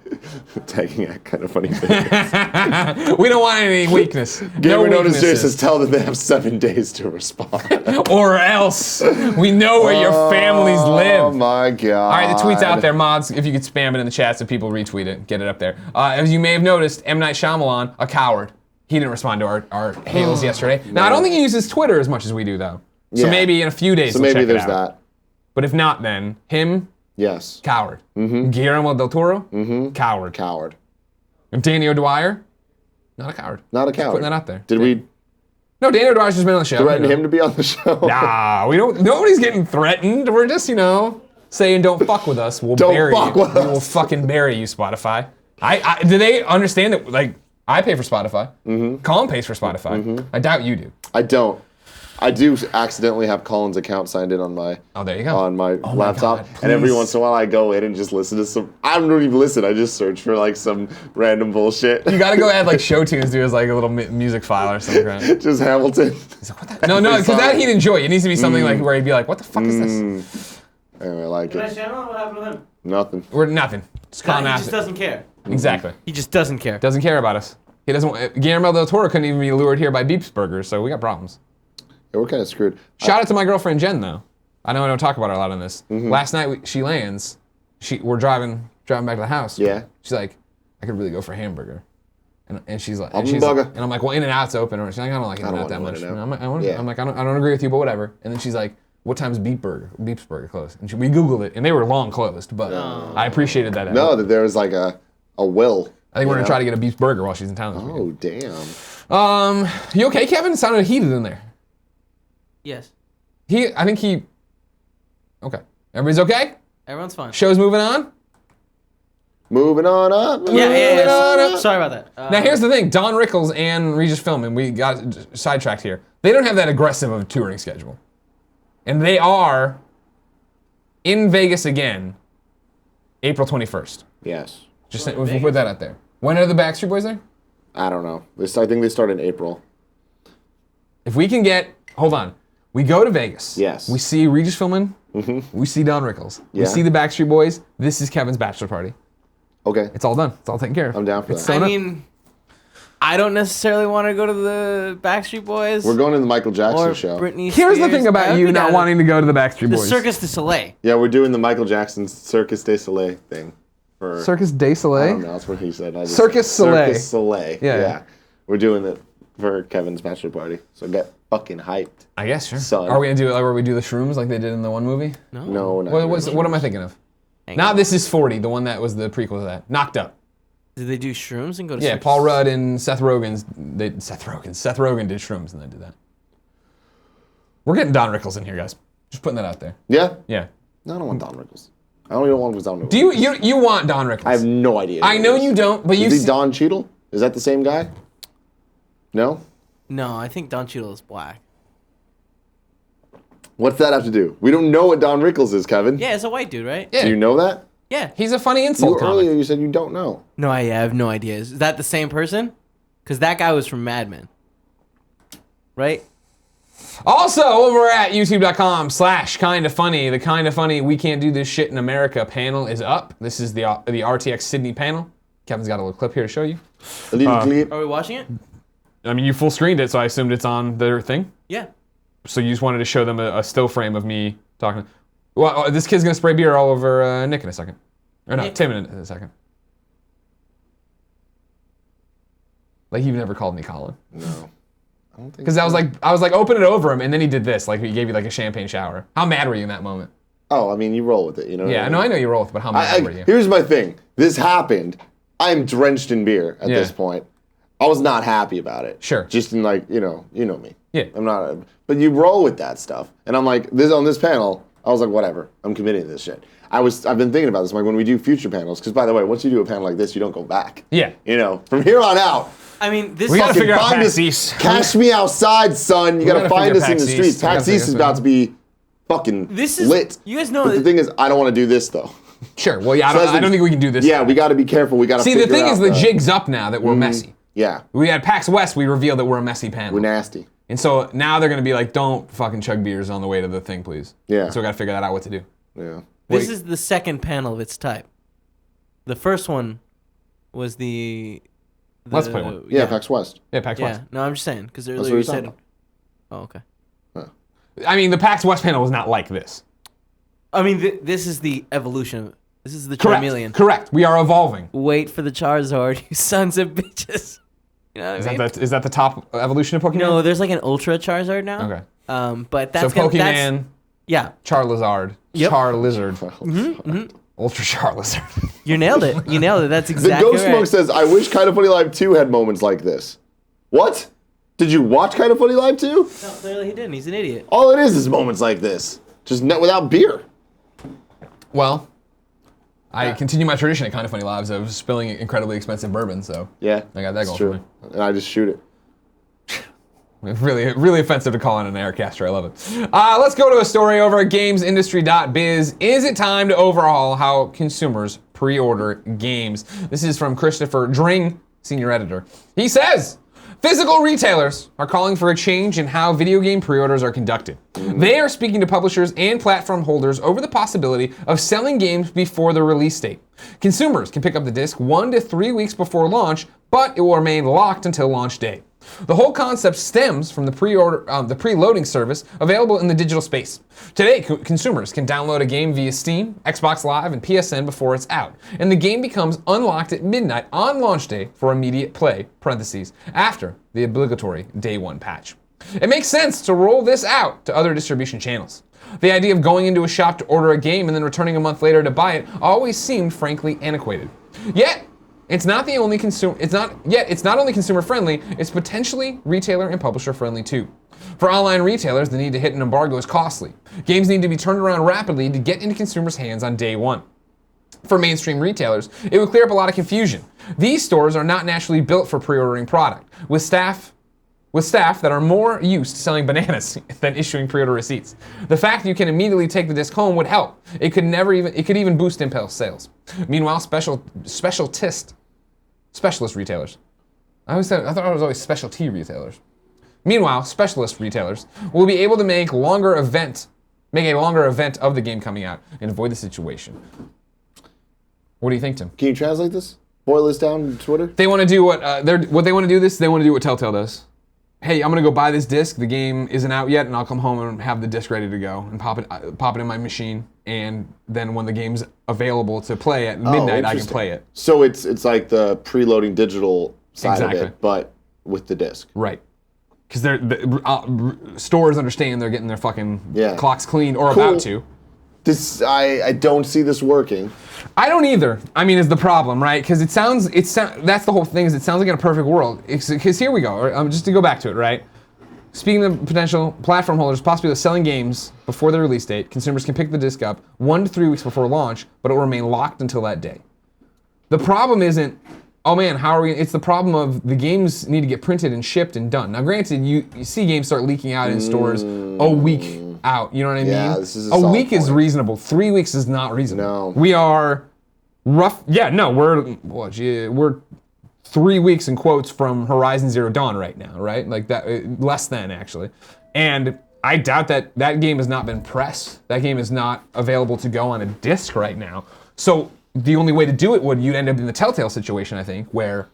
Tagging that Kind of Funny videos. We don't want any weakness. Gamer no Notice Jay weaknesses. says tell them they have 7 days to respond. Or else. We know where your families live. Oh my God. All right, the tweet's out there, mods. If you could spam it in the chat so people retweet it, get it up there. As you may have noticed, M. Night Shyamalan, a coward. He didn't respond to our hails yesterday. Now, I don't think he uses Twitter as much as we do, though. So Yeah. maybe in a few days So we'll maybe check there's it out. that. But if not, then him, Yes. coward. Guillermo del Toro, coward. Coward. And Danny O'Dwyer, not a coward. Not a Just coward. putting that out there. Did we No, Danny O'Dwyer's just been on the show. threaten you know. him to be on the show? Nah, we don't. Nobody's getting threatened. We're just, saying don't fuck with us. We'll Don't bury fuck you. with We will us. fucking bury you, Spotify. Do they understand that? Like, I pay for Spotify. Colin pays for Spotify. I doubt you do. I don't. I do accidentally have Colin's account signed in on my Oh, there you go. on my laptop, God, and every please. once in a while I go in and just listen to some. I don't even listen. I just search for like some random bullshit. You gotta go add like show tunes to it as like a little music file or something. Right? Just Hamilton. He's like, what the? No, because that he'd enjoy. It needs to be something like where he'd be like, what the fuck is this? Anyway, I like Night it. Shyamalan, what happened with him? Nothing. We're nothing. Just calling He out. just doesn't care. Exactly. He just doesn't care. Doesn't care about us. He doesn't. Guillermo del Toro couldn't even be lured here by Beeps Burgers, so we got problems. Yeah, we're kind of screwed. Shout out to my girlfriend Jen though. I know I don't talk about her a lot on this. Last night she lands. We're driving back to the house. Yeah. She's like, I could really go for a hamburger. And she's like, Hamburger. and I'm like, well, In-N-Out's open. Or she's like, I don't like In-N-Out want that no much. In-N-Out. And Yeah. I'm like, I don't agree with you, but whatever. And then she's like, what time's Beeps Burger closed? And we Googled it, and they were long closed. But I appreciated that. No, that there was like a will. I think we're gonna try to get a Beeps Burger while she's in town this weekend. Oh damn. You okay, Kevin? It sounded heated in there. Yes. I think he. Okay. Everybody's okay? Everyone's fine. Show's moving on? Moving on up. Yeah. Moving on up. Sorry about that. Now here's the thing, Don Rickles and Regis Philbin, we got sidetracked here. They don't have that aggressive of a touring schedule. And they are in Vegas again, April 21st. Yes. Just if we put that out there. When are the Backstreet Boys there? I don't know. I think they start in April. If we can hold on. We go to Vegas. Yes. We see Regis Philbin. We see Don Rickles. We Yeah. see the Backstreet Boys. This is Kevin's bachelor party. Okay. It's all done. It's all taken care of. I'm down for It's that. sewn I up. mean, I don't necessarily want to go to the Backstreet Boys We're going to the Michael Jackson or show. Britney Here's the Spears. thing I about would you be not down wanting to go to the Backstreet the Boys. Circus du Soleil. Yeah, we're doing the Michael Jackson Circus du Soleil thing. For Circus du I Soleil? don't know. That's what he said. I just Circus said Soleil. Circus Soleil. Yeah. Yeah. We're doing it for Kevin's bachelor party. So get fucking hyped. I guess, sure. Son. Are we gonna do it like where we do the shrooms like they did in the one movie? No, not What am I thinking of? Not This Is 40, the one that was the prequel to that. Knocked Up. Did they do shrooms and go to Yeah, circus? Paul Rudd and Seth Rogen did shrooms and they did that. We're getting Don Rickles in here, guys. Just putting that out there. Yeah? Yeah. No, I don't want Don Rickles. I don't even want Don Rickles. Do you want Don Rickles? I have no idea. I know you don't, but you Is he Don Cheadle? Is that the same guy? No? No, I think Don Cheadle is black. What's that have to do? We don't know what Don Rickles is, Kevin. Yeah, it's a white dude, right? Yeah. Do you know that? Yeah. He's a funny insult comic. Earlier you said you don't know. No, I have no idea. Is that the same person? Because that guy was from Mad Men. Right? Also, over at youtube.com/kindafunny, the Kinda Funny We Can't Do This Shit in America panel is up. This is the RTX Sydney panel. Kevin's got a little clip here to show you. A little clip. Are we watching it? I mean, you full screened it, so I assumed it's on their thing. Yeah. So you just wanted to show them a still frame of me talking. Well, this kid's gonna spray beer all over Nick in a second. Or no, Nick. Tim in a second. Like you've never called me Colin. No. I don't think Because I was like, open it over him, and then he did this, like he gave you like a champagne shower. How mad were you in that moment? Oh, I mean, you roll with it, you know? Yeah, no, I know you roll with it, but how mad were you? Here's my thing. This happened. I'm drenched in beer at Yeah. this point. I was not happy about it. Sure. Just in like, you know me. Yeah. I'm not, but you roll with that stuff. And I'm like, on this panel, I was like, whatever. I'm committing to this shit. I've been thinking about this. I'm like, when we do future panels, because by the way, once you do a panel like this, you don't go back. Yeah. You know, from here on out, I mean, this We gotta is figure out find PAX us, East. cash me outside, son. You gotta gotta find figure us in PAX the East. streets. We gotta PAX figure East is this about out. to be fucking This is lit. you guys know But the that thing is, I don't want to do this though. Sure. Well, yeah, So I don't think we can do this. Yeah, we got to be careful. We got to See, the thing is, the jig's up now that we're messy. Yeah, We had PAX West, we revealed that we're a messy panel. we're nasty. And so now they're gonna be like, don't fucking chug beers on the way to the thing, please. Yeah. So we gotta figure that out what to do. Yeah. this Wait. is the second panel of its type. The first one was the Let's play one. Yeah, PAX West. Yeah, PAX Yeah. West. No, I'm just saying because what earlier you're you talking said. about. Oh, okay. I mean, the PAX West panel was not like this. I mean, this is the evolution. This is the Correct. Charmeleon. Correct. We are evolving. Wait for the Charizard, you sons of bitches. You know what I mean? Is that the top evolution of Pokemon? No, there's like an Ultra Charizard now. Okay. But So that's Pokemon, yeah, Charizard, Yep. Charizard, Mm-hmm. Ultra Charizard. you nailed it. You nailed it. That's The exactly Ghost right. Smoke says, "I wish Kind of Funny Live 2 had moments like this." What? Did you watch Kind of Funny Live 2? No, clearly he didn't. He's an idiot. All it is moments like this, just without beer. Well, I continue my tradition at Kind of Funny Lives of spilling incredibly expensive bourbon, so Yeah, I got that it's going true. for me. And I just shoot it. Really, really offensive to call in an Aircaster. I love it. Let's go to a story over at gamesindustry.biz. Is it time to overhaul how consumers pre-order games? This is from Christopher Dring, senior editor. He says, physical retailers are calling for a change in how video game pre-orders are conducted. They are speaking to publishers and platform holders over the possibility of selling games before the release date. Consumers can pick up the disc 1 to 3 weeks before launch, but it will remain locked until launch day. The whole concept stems from the preloading service available in the digital space. Today, consumers can download a game via Steam, Xbox Live, and PSN before it's out, and the game becomes unlocked at midnight on launch day for immediate play, parentheses, after the obligatory day one patch. It makes sense to roll this out to other distribution channels. The idea of going into a shop to order a game and then returning a month later to buy it always seemed frankly antiquated. Yet, it's not only consumer friendly, it's potentially retailer and publisher friendly too. For online retailers, the need to hit an embargo is costly. Games need to be turned around rapidly to get into consumers' hands on day one. For mainstream retailers, it would clear up a lot of confusion. These stores are not naturally built for pre-ordering product, with staff that are more used to selling bananas than issuing pre-order receipts. The fact you can immediately take the disc home would help. It could even boost impulse sales. Meanwhile, specialist retailers. I thought it was always specialty retailers. Meanwhile, specialist retailers will be able to make a longer event of the game coming out and avoid the situation. What do you think, Tim? Can you translate this? Boil this down to Twitter? They want to do what they want to do this. They want to do what Telltale does. Hey, I'm gonna go buy this disc. The game isn't out yet, and I'll come home and have the disc ready to go and pop it in my machine. And then when the game's available to play at midnight, I can play it. So it's like the preloading digital side of Exactly. it, but with the disc. Right. Because stores understand they're getting their fucking clocks cleaned or about to. I don't see this working. I don't either. I mean, is the problem, right? Because that's the whole thing. Is it sounds like in a perfect world. Because here we go. Just to go back to it, right? Speaking of potential platform holders possibly selling games before the release date, consumers can pick the disc up 1 to 3 weeks before launch, but it will remain locked until that day. The problem isn't, oh man, how are we? It's the problem of the games need to get printed and shipped and done. Now, granted, you see games start leaking out in stores a week out. You know what I mean? Yeah, this is a a solid week is point. reasonable. 3 weeks is not reasonable. No. We are rough. Yeah, no, we're 3 weeks in quotes from Horizon Zero Dawn right now, right? Like that, less than actually. And I doubt that game has not been pressed. That game is not available to go on a disc right now. So the only way to do it you'd end up in the Telltale situation, I think, where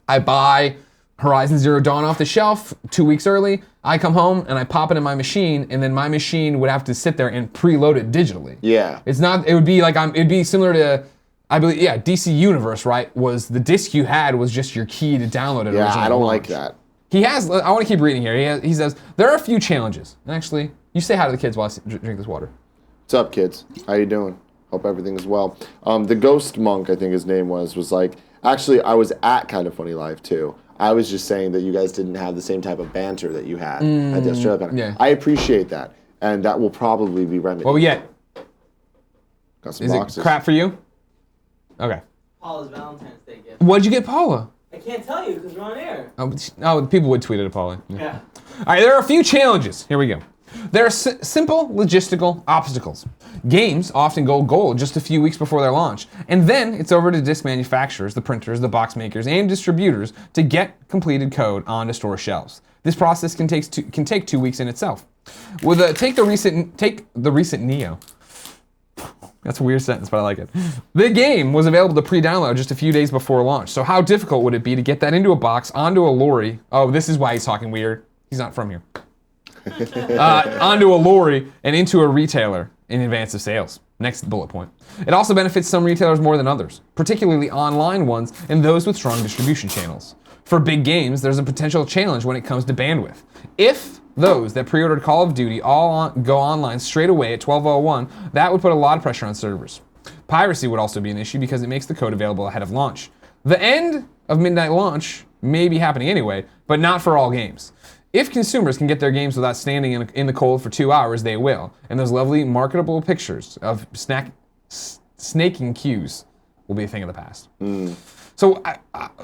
I buy Horizon Zero Dawn off the shelf 2 weeks early, I come home and I pop it in my machine, and then my machine would have to sit there and preload it digitally. Yeah. It would be like it'd be similar to, I believe, DC Universe, right? Was the disc you had was just your key to download it. Yeah, I don't like that. I want to keep reading here. He says, there are a few challenges. And actually, you say hi to the kids while I drink this water. What's up, kids? How you doing? Hope everything is well. The Ghost Monk, I think his name was like, actually, I was at Kind of Funny Live, too. I was just saying that you guys didn't have the same type of banter that you had at the Australia banter. Yeah. I appreciate that, and that will probably be remedied. What we get? Got some Is boxes. it crap for you? Okay. Paula's Valentine's Day gift. What'd you get Paula? I can't tell you because we're on air. Oh, people would tweet it at Paula. Yeah. All right, there are a few challenges. Here we go. There are simple logistical obstacles. Games often go gold just a few weeks before their launch, and then it's over to disc manufacturers, the printers, the box makers, and distributors to get completed code onto store shelves. This process can take 2 weeks in itself. Take the recent Neo. That's a weird sentence, but I like it. The game was available to pre-download just a few days before launch, so how difficult would it be to get that into a box, onto a lorry? Oh, this is why he's talking weird. He's not from here. Onto a lorry and into a retailer in advance of sales. Next bullet point. It also benefits some retailers more than others, particularly online ones and those with strong distribution channels. For big games, there's a potential challenge when it comes to bandwidth. If those that pre-ordered Call of Duty go online straight away at 12:01, that would put a lot of pressure on servers. Piracy would also be an issue because it makes the code available ahead of launch. The end of midnight launch may be happening anyway, but not for all games. If consumers can get their games without standing in the cold for 2 hours, they will. And those lovely marketable pictures of snaking queues will be a thing of the past. So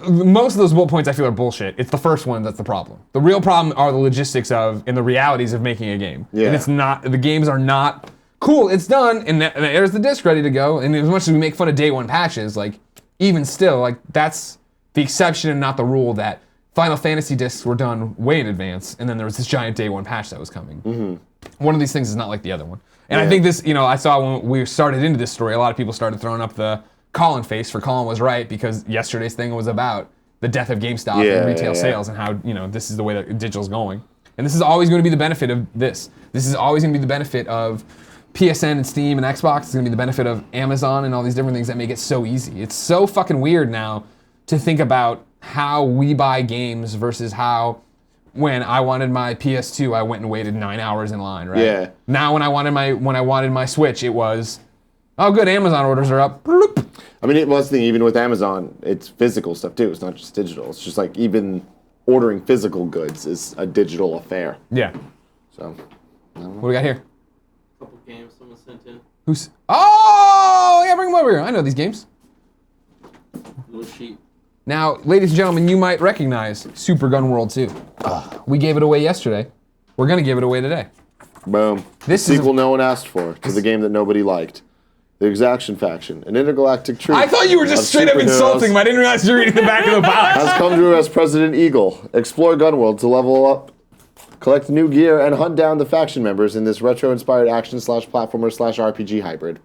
most of those bullet points I feel are bullshit. It's the first one that's the problem. The real problem are the logistics and the realities of making a game. Yeah. And the games are not cool. It's done, and there's the disc ready to go. And as much as we make fun of day one patches, like even still, like that's the exception and not the rule that Final Fantasy discs were done way in advance, and then there was this giant day one patch that was coming. One of these things is not like the other one. And I think this, I saw when we started into this story, a lot of people started throwing up the Colin face for Colin was right, because yesterday's thing was about the death of GameStop and retail sales and how, this is the way that digital's going. And this is always going to be the benefit of this. This is always going to be the benefit of PSN and Steam and Xbox. It's going to be the benefit of Amazon and all these different things that make it so easy. It's so fucking weird now to think about how we buy games versus how when I wanted my PS2, I went and waited 9 hours in line, right? Yeah. Now when I wanted my Switch, it was, oh good, Amazon orders are up. Bloop. I mean, it was the thing, even with Amazon, it's physical stuff too. It's not just digital. It's just like even ordering physical goods is a digital affair. Yeah. So, What do we got here? A couple games someone sent in. Oh, yeah, bring them over here. I know these games. Little sheet. Now, ladies and gentlemen, you might recognize Super Gun World 2. We gave it away yesterday. We're gonna give it away today. boom. This the is sequel no one asked for to the game that nobody liked. The Exaction Faction, an intergalactic troop. I thought you were just of straight up superheroes insulting him. I didn't realize you were reading the back of the box. has come to as President Eagle. Explore Gunworld to level up, collect new gear, and hunt down the faction members in this retro-inspired action/platformer/RPG hybrid.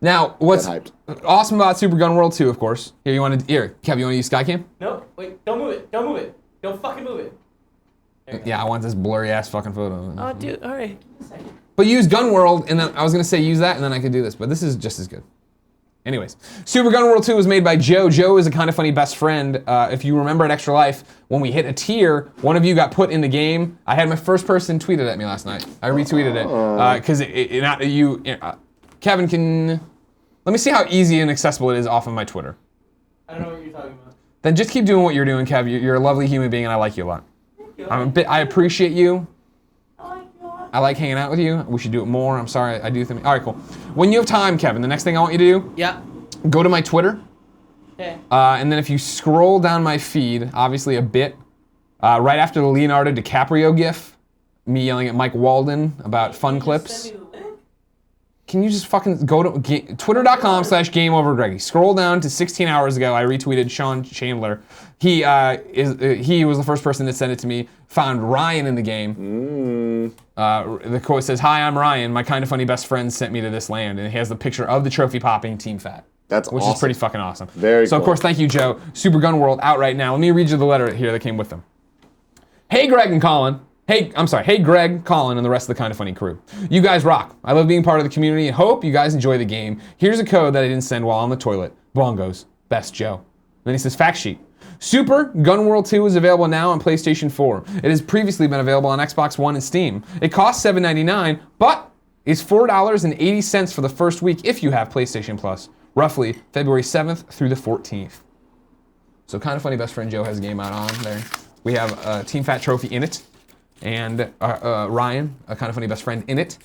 Now, what's Get awesome about Super Gun World 2, of course. Kev, you want to use Skycam? No, wait, don't move it. Don't move it. Don't fucking move it. Yeah, I want this blurry ass fucking photo. Oh, dude, all right. But use Gun World, and then I was gonna say use that, and then I could do this, but this is just as good. Anyways, Super Gun World 2 was made by Joe. Joe is a kind of funny best friend. If you remember at Extra Life, when we hit a tier, one of you got put in the game. I had my first person tweeted at me last night. I retweeted it because Kevin can. Let me see how easy and accessible it is off of my Twitter. I don't know what you're talking about. Then just keep doing what you're doing, Kev. You're a lovely human being, and I like you a lot. Thank you. I appreciate you. I like you a lot. I like hanging out with you. We should do it more. I'm sorry, I do think. All right, cool. When you have time, Kevin, the next thing I want you to do, Yeah. go to my Twitter, Okay. and then if you scroll down my feed, obviously a bit, right after the Leonardo DiCaprio gif, me yelling at Mike Walden about fun clips. Send me the link. can you just fucking go to twitter.com/GameOverGreggy. Scroll down to 16 hours ago. I retweeted Sean Chandler. He was the first person that sent it to me. Found Ryan in the game. The quote says, "Hi, I'm Ryan. My kind of funny best friend sent me to this land," and he has the picture of the trophy popping Team Fat. That's which awesome. is pretty fucking awesome. Very So cool. of course, thank you, Joe. Super Gun World out right now. Let me read you the letter here that came with them. Hey, Greg and Colin. Hey, Greg, Colin, and the rest of the Kind of Funny crew. You guys rock. I love being part of the community and hope you guys enjoy the game. Here's a code that I didn't send while on the toilet. Bongos. Best Joe. Then he says, fact sheet. Super Gun World 2 is available now on PlayStation 4. It has previously been available on Xbox One and Steam. It costs $7.99, but is $4.80 for the first week if you have PlayStation Plus. Roughly February 7th through the 14th. So Kind of Funny Best Friend Joe has a game out on there. We have a Team Fat trophy in it. And Ryan, a Kind of Funny Best Friend in it.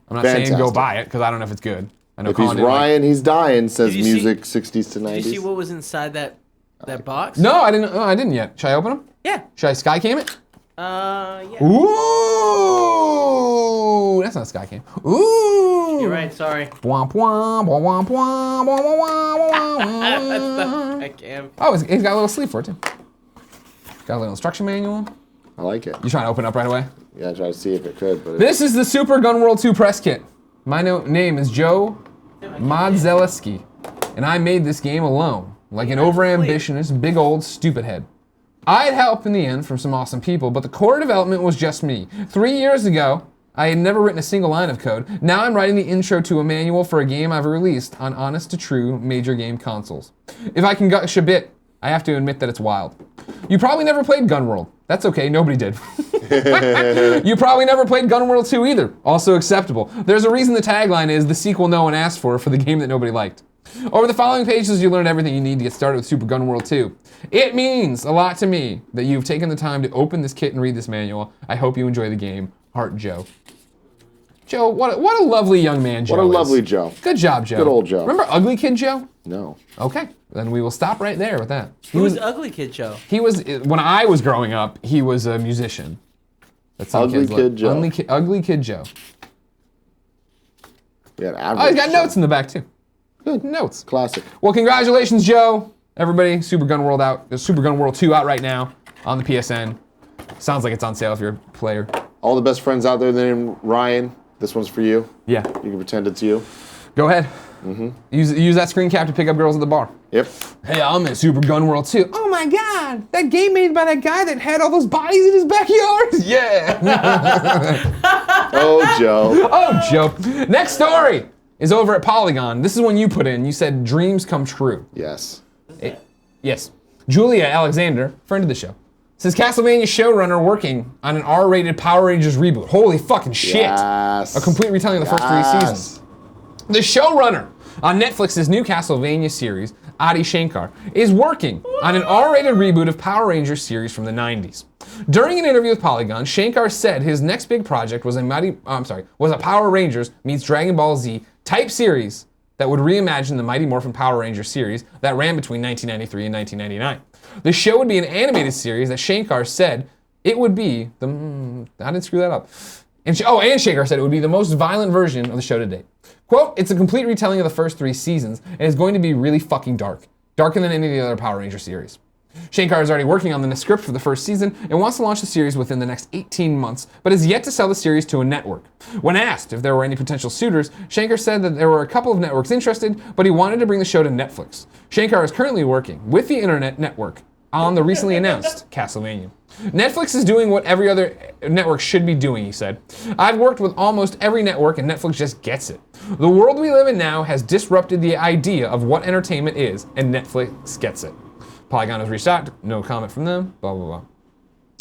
I'm not saying go buy it, because I don't know if it's good. I know If he's Ryan, he's dying, says Did you music 60s to 90s. Did you see what was inside that box? No, I didn't yet. Should I open them? Yeah. Should I Skycam it? Yeah. Ooh, that's not Skycam. Ooh. You're right, sorry. Womp womp, womp womp, womp womp, That's womp. not cam. Oh, he's got a little sleeve for it, too. Got a little instruction manual. I like it. You trying to open it up right away? Yeah, I try to see if it could, but This is the Super Gun World 2 press kit. My name is Joe Modzeleski, and I made this game alone, like an overambitious, big old stupid head. I had help in the end from some awesome people, but the core development was just me. 3 years ago, I had never written a single line of code. Now I'm writing the intro to a manual for a game I've released on honest-to-true major game consoles. If I can gush a bit, I have to admit that it's wild. You probably never played Gun World. That's okay, nobody did. You probably never played Gun World 2 either. Also acceptable. There's a reason the tagline is the sequel no one asked for the game that nobody liked. Over the following pages, you learn everything you need to get started with Super Gun World 2. It means a lot to me that you've taken the time to open this kit and read this manual. I hope you enjoy the game. Heart, Joe. Joe, what a lovely young man Joe what a is. lovely Joe. Good job, Joe. Good old Joe. Remember Ugly Kid Joe? No. Okay, then we will stop right there with that. Who's Ugly Kid Joe? He was, when I was growing up, he was a musician. That's some Ugly kids Kid Joe. Ugly Kid Joe. Yeah, Oh, he's got notes in the back too. Good notes. Classic. Well, congratulations, Joe. Everybody, Super Gun World out. There's Super Gun World 2 out right now on the PSN. Sounds like it's on sale if you're a player. All the best friends out there named Ryan. This one's for you. Yeah. You can pretend it's you. Go ahead. Use that screen cap to pick up girls at the bar. Yep. Hey, I'm in Super Gun World 2. Oh my God, that game made by that guy that had all those bodies in his backyard? Yeah. Oh, Joe. Oh, Joe. Next story is over at Polygon. This is one you put in. You said dreams come true. Yes. Yes. Julia Alexander, friend of the show, says Castlevania showrunner working on an R-rated Power Rangers reboot. Holy fucking shit. Yes. A complete retelling of the first 3 seasons. The showrunner on Netflix's new Castlevania series, Adi Shankar, is working on an R-rated reboot of Power Rangers series from the 90s. During an interview with Polygon, Shankar said his next big project was a Power Rangers meets Dragon Ball Z type series that would reimagine the Mighty Morphin Power Rangers series that ran between 1993 and 1999. The show would be an animated series that Shankar said it would be the... I didn't screw that up. And Shankar said it would be the most violent version of the show to date. Quote, it's a complete retelling of the first 3 seasons, and it's going to be really fucking dark. Darker than any of the other Power Ranger series. Shankar is already working on the script for the first season and wants to launch the series within the next 18 months, but has yet to sell the series to a network. When asked if there were any potential suitors, Shankar said that there were a couple of networks interested, but he wanted to bring the show to Netflix. Shankar is currently working with the internet network on the recently announced Castlevania. Netflix is doing what every other network should be doing, he said. I've worked with almost every network and Netflix just gets it. The world we live in now has disrupted the idea of what entertainment is, and Netflix gets it. Polygon has reached out, no comment from them, blah, blah, blah.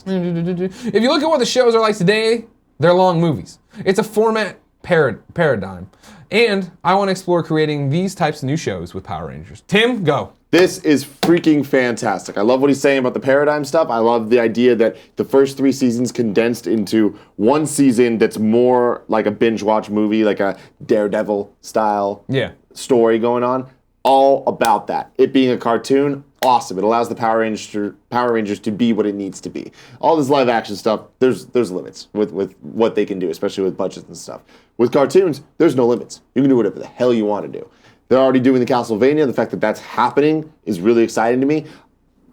If you look at what the shows are like today, they're long movies. It's a format paradigm. And I want to explore creating these types of new shows with Power Rangers. Tim, go. This is freaking fantastic. I love what he's saying about the paradigm stuff. I love the idea that the first 3 seasons condensed into one season that's more like a binge watch movie, like a Daredevil style story going on. All about that. It being a cartoon, awesome. It allows the Power Rangers to be what it needs to be. All this live action stuff, there's limits with what they can do, especially with budgets and stuff. With cartoons, there's no limits. You can do whatever the hell you want to do. They're already doing the Castlevania. The fact that that's happening is really exciting to me.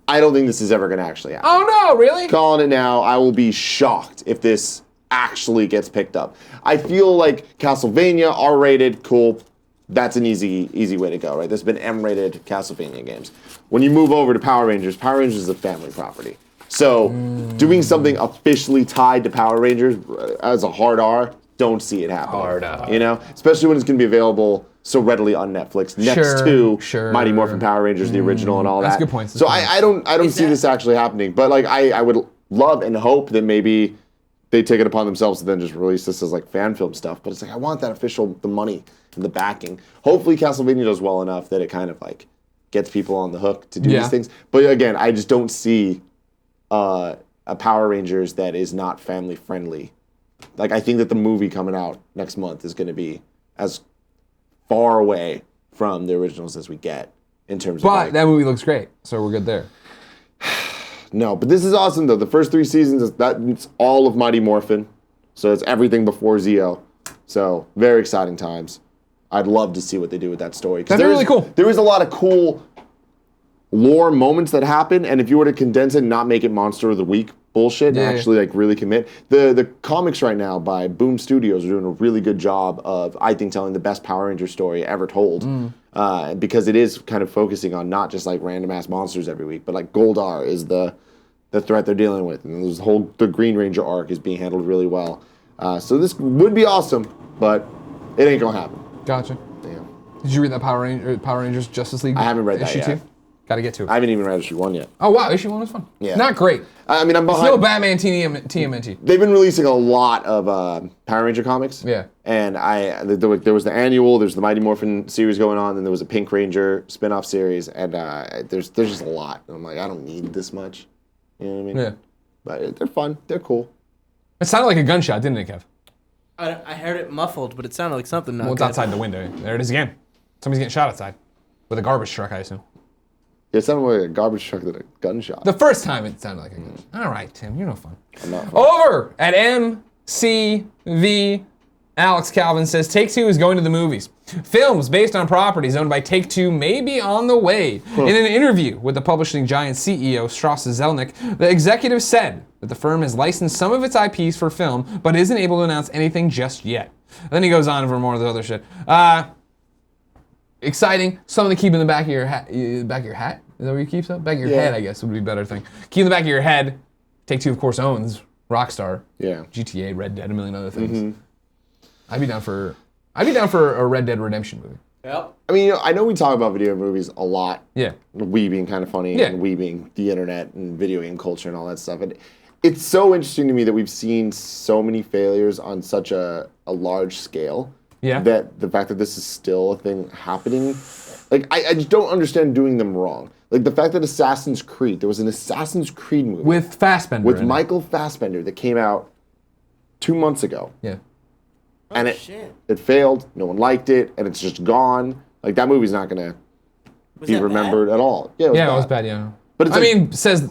I don't think this is ever going to actually happen. Oh no, really? Calling it now, I will be shocked if this actually gets picked up. I feel like Castlevania, R-rated, cool. That's an easy way to go, right? There's been M-rated Castlevania games. When you move over to Power Rangers is a family property. So doing something officially tied to Power Rangers as a hard R, don't see it happening. Hard R. You know? Especially when it's going to be available so readily on Netflix next to Mighty Morphin Power Rangers, the original and all that. That's a good point. So I don't see this actually happening. But like I would love and hope that maybe they take it upon themselves to then just release this as like fan film stuff. But it's like I want that the money and the backing. Hopefully Castlevania does well enough that it kind of like gets people on the hook to do these things. But again, I just don't see a Power Rangers that is not family friendly. Like I think that the movie coming out next month is going to be as far away from the originals as we get in terms of. But that movie looks great, so we're good there. No, but this is awesome though. The first 3 seasons it's all of Mighty Morphin, so it's everything before Zeo. So very exciting times. I'd love to see what they do with that story. That'd be really cool. There is a lot of cool lore moments that happen, and if you were to condense it and not make it Monster of the Week bullshit, and actually like really commit. The comics right now by Boom Studios are doing a really good job of, I think, telling the best Power Ranger story ever told. Because it is kind of focusing on not just like random ass monsters every week, but like Goldar is the threat they're dealing with, and the Green Ranger arc is being handled really well. So this would be awesome, but it ain't gonna happen. Gotcha. Damn. Did you read that Power Rangers Justice League? I haven't read that issue yet. 2? Got to get to it. I haven't even read issue 1 yet. Oh wow, issue 1 was fun. Yeah. Not great. I mean, I'm behind. Still Batman TMNT. They've been releasing a lot of Power Ranger comics. Yeah. And there was the annual, there's the Mighty Morphin series going on, then there was a Pink Ranger spin-off series, and there's just a lot. And I'm like, I don't need this much. You know what I mean? Yeah. But they're fun. They're cool. It sounded like a gunshot, didn't it, Kev? I heard it muffled, but it sounded like something. Well, it's outside the window. There it is again. Somebody's getting shot outside with a garbage truck, I assume. It sounded like a garbage truck than a gunshot. The first time it sounded like a gunshot. All right, Tim, you're no fun. I'm not fun. Over at MCV, Alex Calvin says Take-Two is going to the movies. Films based on properties owned by Take-Two may be on the way. In an interview with the publishing giant CEO Strauss Zelnick, the executive said that the firm has licensed some of its IPs for film, but isn't able to announce anything just yet. Then he goes on for more of the other shit. Exciting. Something to keep in the back of your hat. Back of your hat? Is that where you keep stuff? Back of your head, I guess, would be a better thing. Keep in the back of your head. Take-Two, of course, owns Rockstar. Yeah. GTA, Red Dead, a million other things. I'd be down for a Red Dead Redemption movie. Yep. I mean, I know we talk about video movies a lot. Yeah. We being kind of funny, Yeah. and we being the internet and video game culture and all that stuff. And it's so interesting to me that we've seen so many failures on such a large scale. Yeah. That the fact that this is still a thing happening, like I just don't understand doing them wrong. Like the fact that Assassin's Creed, there was an Assassin's Creed movie With Fassbender. with in it. Michael Fassbender that came out 2 months ago. Yeah. And Shit. it failed. No one liked it, and it's just gone. Like that movie's not gonna Was be that remembered bad? at all. Yeah, Yeah, it was bad, yeah. But it's I like- mean, says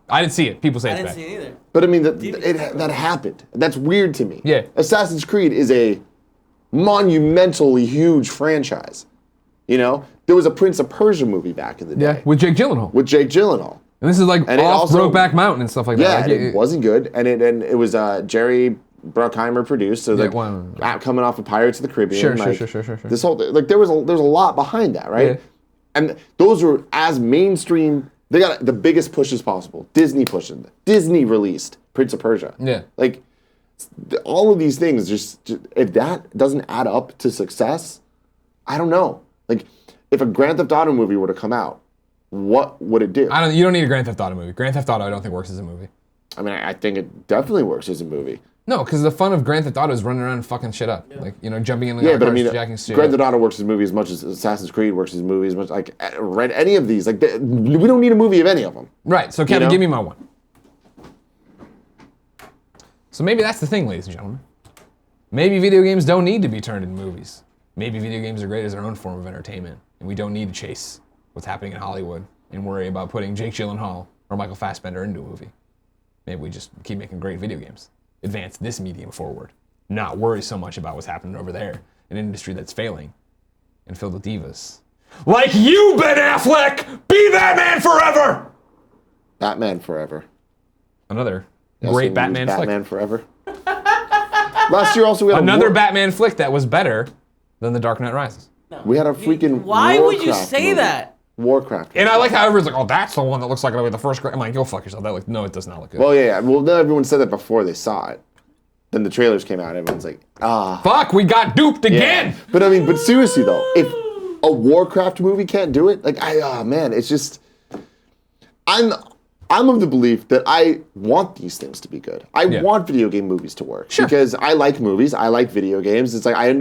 I didn't see it. People say I it's didn't bad. see it either. But I mean, that happened. That's weird to me. Yeah. Assassin's Creed is a monumentally huge franchise. You know, there was a Prince of Persia movie back in the day Yeah, with Jake Gyllenhaal. with Jake Gyllenhaal. And this is like And it off also- Brokeback Mountain and stuff like Yeah, that. and it wasn't good, and it was Jerry Bruckheimer produced. So like well, coming off of Pirates of the Caribbean. Sure. This whole like there's a lot behind that, right? Yeah. And those were as mainstream. They got the biggest pushes possible. Disney pushing. Disney released Prince of Persia. Yeah. Like all of these things, just if that doesn't add up to success, I don't know. Like if a Grand Theft Auto movie were to come out, what would it do? You don't need a Grand Theft Auto movie. Grand Theft Auto I don't think works as a movie. I mean, I think it definitely works as a movie. No, because the fun of Grand Theft Auto is running around and fucking shit up. Like, you know, jumping in the Yeah, but I cars, mean, jacking shit Grand up. Theft Auto works as a movie as much as Assassin's Creed works as a movie, as much like read any of these. Like we don't need a movie of any of them. Right, so Kevin, know? give me my one. So maybe that's the thing, ladies and gentlemen. Maybe video games don't need to be turned into movies. Maybe video games are great as their own form of entertainment, and we don't need to chase what's happening in Hollywood and worry about putting Jake Gyllenhaal or Michael Fassbender into a movie. Maybe we just keep making great video games. Advance this medium forward. Not worry so much about what's happening over there. An industry that's failing and filled with divas. Like you, Ben Affleck! Be Batman forever! Batman Forever. Another You great also Batman use flick. Batman Forever. Last year also we had Another Batman flick that was better than The Dark Knight Rises. We had a freaking Why would you Warcraft say movie. that? Warcraft. And I like how everyone's like, oh, that's the one that looks like the first. I'm like, go fuck yourself. No, it does not look good. Well, yeah. Well, not everyone said that before they saw it. Then the trailers came out. Everyone's like, Fuck, we got duped again. But I mean, but seriously though, if a Warcraft movie can't do it, like man, it's just, I'm of the belief that I want these things to be good. I want video game movies to work because I like movies. I like video games. It's like I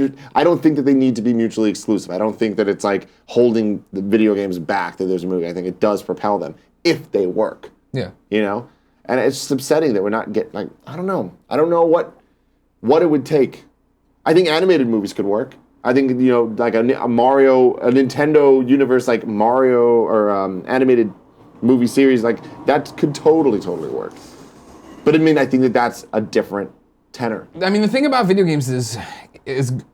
don't think that they need to be mutually exclusive. I don't think that it's like holding the video games back that there's a movie. I think it does propel them if they work. Yeah. You know, and it's just upsetting that we're not getting like I don't know what it would take. I think animated movies could work. I think like a Nintendo universe like Mario or animated movie series like that could totally work. But I mean, I think that's a different tenor. I mean, the thing about video games is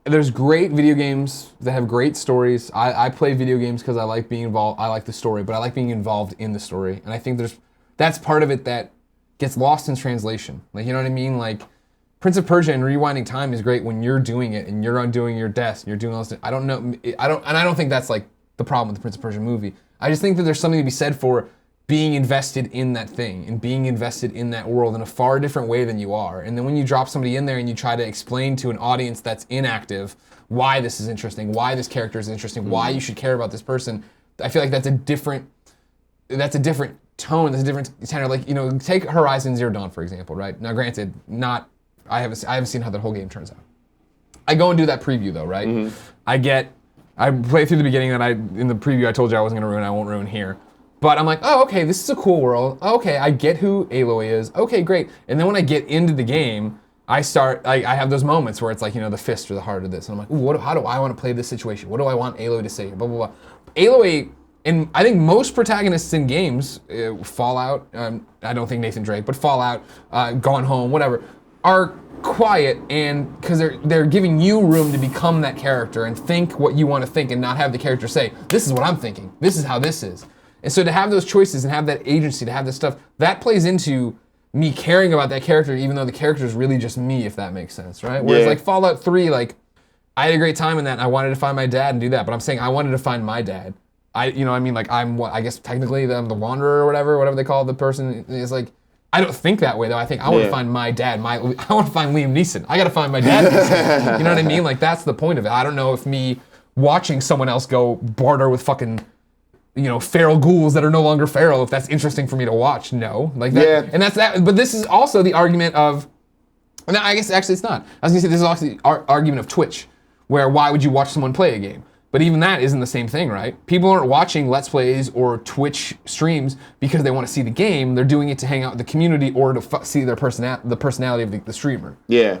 there's great video games that have great stories. I play video games because I like being involved. I like the story, but I like being involved in the story. And I think that's part of it that gets lost in translation. Like, you know what I mean? Like, Prince of Persia and Rewinding Time is great when you're doing it and you're undoing your desk and you're doing all this. I don't think that's like the problem with the Prince of Persia movie. I just think that there's something to be said for being invested in that thing and being invested in that world in a far different way than you are. And then when you drop somebody in there and you try to explain to an audience that's inactive why this is interesting, why this character is interesting, why you should care about this person, I feel like that's a different tone, that's a different tenor. Like, take Horizon Zero Dawn, for example, right? Now, granted, I haven't seen how that whole game turns out. I go and do that preview though, right? Mm-hmm. I play through the beginning and in the preview I told you I wasn't gonna ruin, I won't ruin here. But I'm like, oh, okay, this is a cool world. Okay, I get who Aloy is. Okay, great. And then when I get into the game, I have those moments where it's like, the fist or the heart of this. And I'm like, ooh, how do I want to play this situation? What do I want Aloy to say? Blah, blah, blah. Aloy, and I think most protagonists in games, Fallout, I don't think Nathan Drake, but Fallout, Gone Home, whatever, are quiet and because they're giving you room to become that character and think what you want to think and not have the character say, this is what I'm thinking. This is how this is. And so to have those choices and have that agency, to have this stuff, that plays into me caring about that character, even though the character is really just me, if that makes sense, right? Whereas like Fallout 3, like I had a great time in that and I wanted to find my dad and do that, but I'm saying I wanted to find my dad. I guess technically I'm the Wanderer or whatever they call the person. It's like, I don't think that way though. I think I want to find my dad. I want to find Liam Neeson. I got to find my dad. You know what I mean? Like that's the point of it. I don't know if me watching someone else go barter with fucking feral ghouls that are no longer feral, if that's interesting for me to watch. No. Like that. Yeah. And that's that. But this is also the argument of, and I guess actually it's not. I was going to say this is also the argument of Twitch, where why would you watch someone play a game? But even that isn't the same thing, right? People aren't watching Let's Plays or Twitch streams because they want to see the game. They're doing it to hang out with the community or to see the personality of the streamer. Yeah.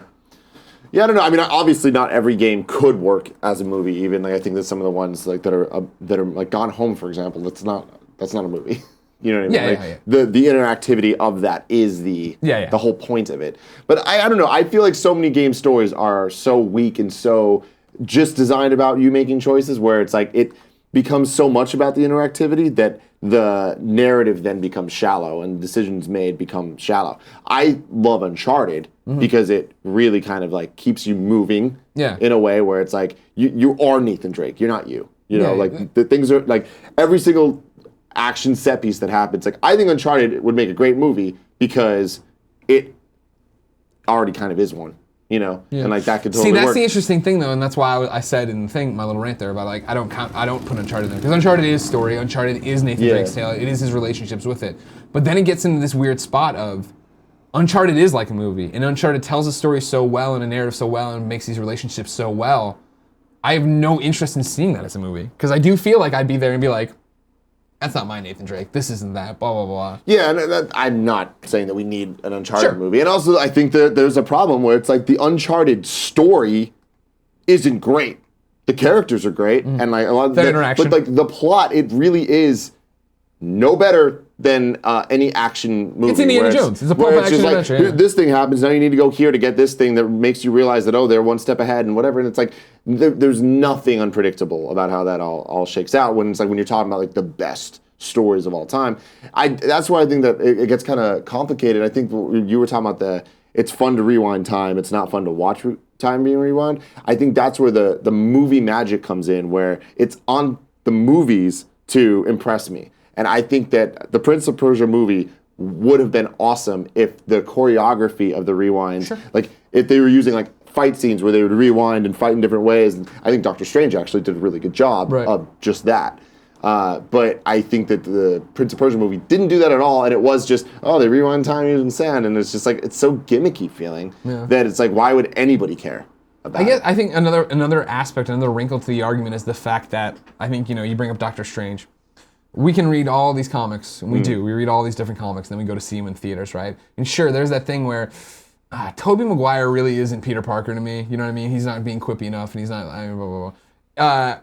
Yeah, I don't know. I mean, obviously, not every game could work as a movie. Even like I think that some of the ones like that are like Gone Home, for example. That's not a movie. You know what I mean? Yeah, The interactivity of that is the whole point of it. But I don't know. I feel like so many game stories are so weak and so just designed about you making choices, where it's like it becomes so much about the interactivity that the narrative then becomes shallow and decisions made become shallow. I love Uncharted because it really kind of like keeps you moving in a way where it's like you are Nathan Drake. You're not you. The things are like every single action set piece that happens. Like I think Uncharted would make a great movie because it already kind of is one. And like that could totally work. See, that's the interesting thing though, and that's why I said in the thing, my little rant there about like I don't put Uncharted in because Uncharted is story, Uncharted is Nathan Drake's tale, it is his relationships with it. But then it gets into this weird spot of Uncharted is like a movie, and Uncharted tells a story so well and a narrative so well and makes these relationships so well. I have no interest in seeing that as a movie because I do feel like I'd be there and be like, that's not my Nathan Drake. This isn't that. Blah blah blah. Yeah, and I'm not saying that we need an Uncharted movie, and also I think that there's a problem where it's like the Uncharted story isn't great. The characters are great, and like a lot of interaction, but like the plot, it really is no better than any action movie. It's Indiana Jones. It's a pulp action adventure. Yeah. This thing happens, now you need to go here to get this thing that makes you realize that, oh, they're one step ahead and whatever. And it's like, there's nothing unpredictable about how that all shakes out when it's like when you're talking about like the best stories of all time. That's why I think that it gets kind of complicated. I think you were talking about it's fun to rewind time. It's not fun to watch time being rewound. I think that's where the movie magic comes in, where it's on the movies to impress me. And I think that the Prince of Persia movie would have been awesome if the choreography of the rewind, like if they were using like fight scenes where they would rewind and fight in different ways. And I think Doctor Strange actually did a really good job of just that. But I think that the Prince of Persia movie didn't do that at all, and it was just, oh, they rewind time using sand, and it's just like, it's so gimmicky feeling that it's like, why would anybody care about it? I think another aspect, another wrinkle to the argument is the fact that, I think, you bring up Doctor Strange. We can read all these comics, and we do. We read all these different comics, and then we go to see them in theaters, right? And sure, there's that thing where Tobey Maguire really isn't Peter Parker to me. You know what I mean? He's not being quippy enough, and he's not blah, blah, blah.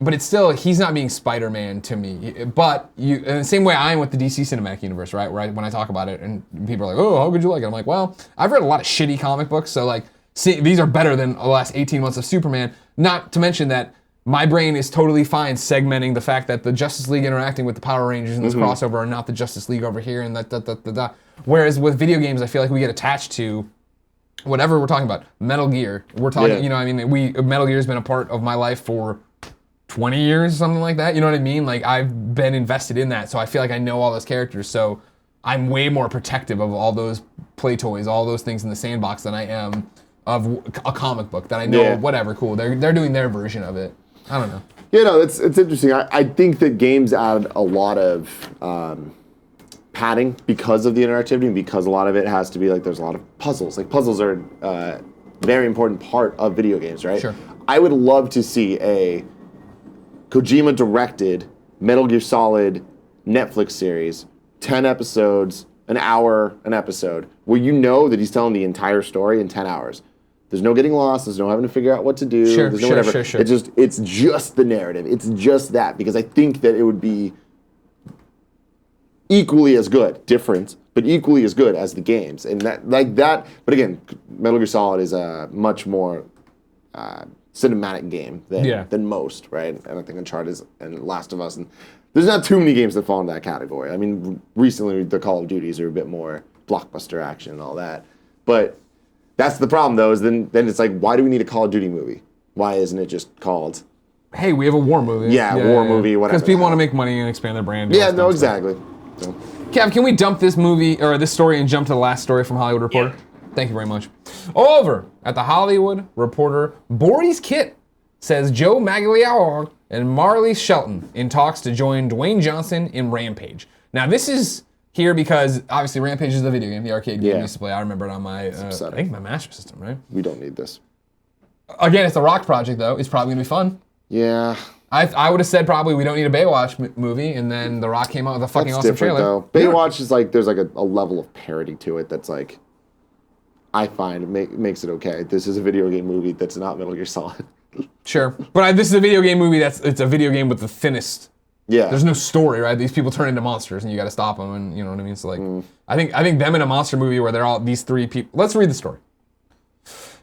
But it's still, he's not being Spider-Man to me. But in the same way I am with the DC Cinematic Universe, right? Where when I talk about it, and people are like, oh, how could you like it? I'm like, well, I've read a lot of shitty comic books, so like, these are better than the last 18 months of Superman. Not to mention that my brain is totally fine segmenting the fact that the Justice League interacting with the Power Rangers in this crossover are not the Justice League over here, and that. Whereas with video games, I feel like we get attached to whatever we're talking about. Metal Gear. We're talking, Metal Gear's been a part of my life for 20 years, something like that. You know what I mean? Like, I've been invested in that, so I feel like I know all those characters, so I'm way more protective of all those play toys, all those things in the sandbox than I am of a comic book that I know, whatever, cool. They're doing their version of it. I don't know. It's interesting. I think that games add a lot of padding because of the interactivity, and because a lot of it has to be like, there's a lot of puzzles. Like, puzzles are a very important part of video games, right? Sure. I would love to see a Kojima-directed Metal Gear Solid Netflix series, 10 episodes, an hour an episode, where you know that he's telling the entire story in 10 hours. There's no getting lost. There's no having to figure out what to do. Sure. It's just the narrative. It's just that, because I think that it would be equally as good, different, but equally as good as the games. And that. But again, Metal Gear Solid is a much more cinematic game than most, right? And I think Uncharted and Last of Us, and there's not too many games that fall into that category. I mean, recently the Call of Duties are a bit more blockbuster action and all that, but that's the problem, though, is then it's like, why do we need a Call of Duty movie? Why isn't it just called, hey, we have a war movie? War movie, whatever. Because people want to make money and expand their brand. Yeah, no, exactly. So. Kev, can we dump this movie, or this story, and jump to the last story from Hollywood Reporter? Yeah. Thank you very much. Over at the Hollywood Reporter, Boris Kit says Joe Magliano and Marley Shelton in talks to join Dwayne Johnson in Rampage. Now, this is here because, obviously, Rampage is the video game, the arcade game I used to play. I remember it on my, I think my Master System, right? We don't need this. Again, it's the Rock project, though. It's probably going to be fun. Yeah. I would have said probably we don't need a Baywatch movie, and then The Rock came out with a fucking awesome trailer. Though. Baywatch is like, there's like a level of parody to it that's like, I find makes it okay. This is a video game movie that's not Metal Gear Solid. Sure. But this is a video game movie it's a video game with the thinnest. Yeah. There's no story, right? These people turn into monsters, and you got to stop them, and you know what I mean. So like, I think them in a monster movie where they're all these three people. Let's read the story.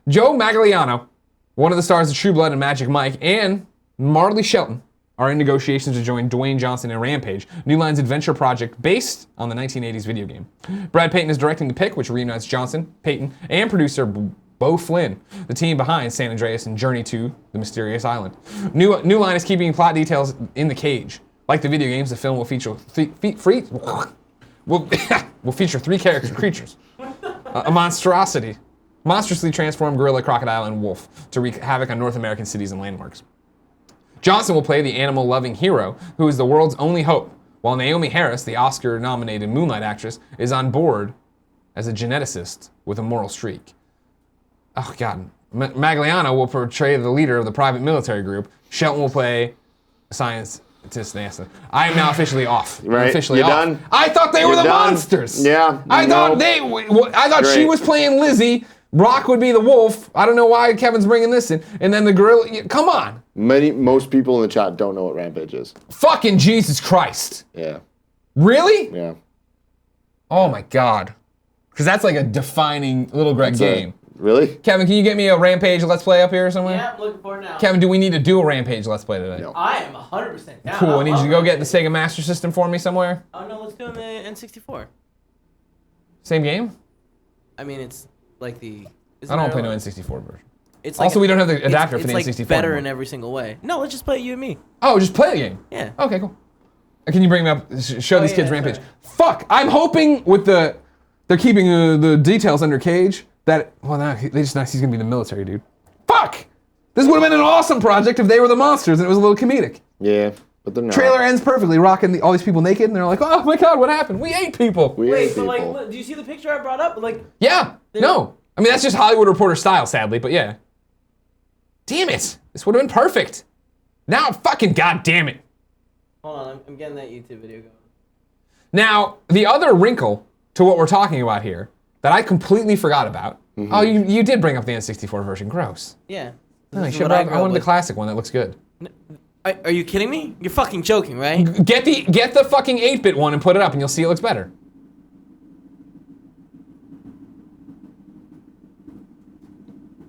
Joe Magliano, one of the stars of True Blood and Magic Mike, and Marley Shelton are in negotiations to join Dwayne Johnson in Rampage, New Line's adventure project based on the 1980s video game. Brad Payton is directing the pick, which reunites Johnson, Payton, and producer Beau Flynn, the team behind San Andreas and Journey to the Mysterious Island. New Line is keeping plot details in the cage. Like the video games, the film will feature three creatures. A monstrously transformed gorilla, crocodile, and wolf to wreak havoc on North American cities and landmarks. Johnson will play the animal-loving hero, who is the world's only hope, while Naomi Harris, the Oscar-nominated Moonlight actress, is on board as a geneticist with a moral streak. Oh, God. Magliano will portray the leader of the private military group. Shelton will play scientist NASA. I am now officially off. Right. Officially You're off. done? I thought they were the done? monsters. Yeah. I thought she was playing Lizzie. Rock would be the wolf. I don't know why Kevin's bringing this in. And then the gorilla. Come on. Most people in the chat don't know what Rampage is. Fucking Jesus Christ. Yeah. Really? Yeah. Oh my god. Because that's like a defining Little Greg game. Really? Kevin, can you get me a Rampage Let's Play up here somewhere? Yeah, I'm looking for it now. Kevin, do we need to do a Rampage Let's Play today? No. I am 100% down. Cool, I need you to go get the Sega Master System for me somewhere. Oh no, let's do it in the N64. Same game? I mean, it's like the. I don't play no N64 version. It's Also, we don't have the adapter for the N64. N64 It's better anymore. in every single way. No, let's just play you and me. Oh, just play the game? Yeah. Okay, cool. Can you bring me up, show these yeah, kids sorry. Rampage? Fuck, I'm hoping with they're keeping the details under cage, that, well, now they just know he's gonna be the military dude. Fuck! This would have been an awesome project if they were the monsters and it was a little comedic. Yeah, but they're not. Trailer ends perfectly, rocking all these people naked, and they're like, oh my god, what happened? We ate people. We Wait, hate but like, people. look, do you see the picture I brought up? Like, Yeah, no. I mean, that's just Hollywood Reporter style, sadly, but yeah. Damn it! This would have been perfect. Now, fucking goddamn it. hold on, I'm getting that YouTube video going. Now, the other wrinkle to what we're talking about here that I completely forgot about. Oh, you did bring up the N64 version. Gross. Yeah. No, This is I what I grew up wanted the with. classic one that looks good. Are you kidding me? You're fucking joking, right? Get the fucking 8-bit one and put it up, and you'll see it looks better.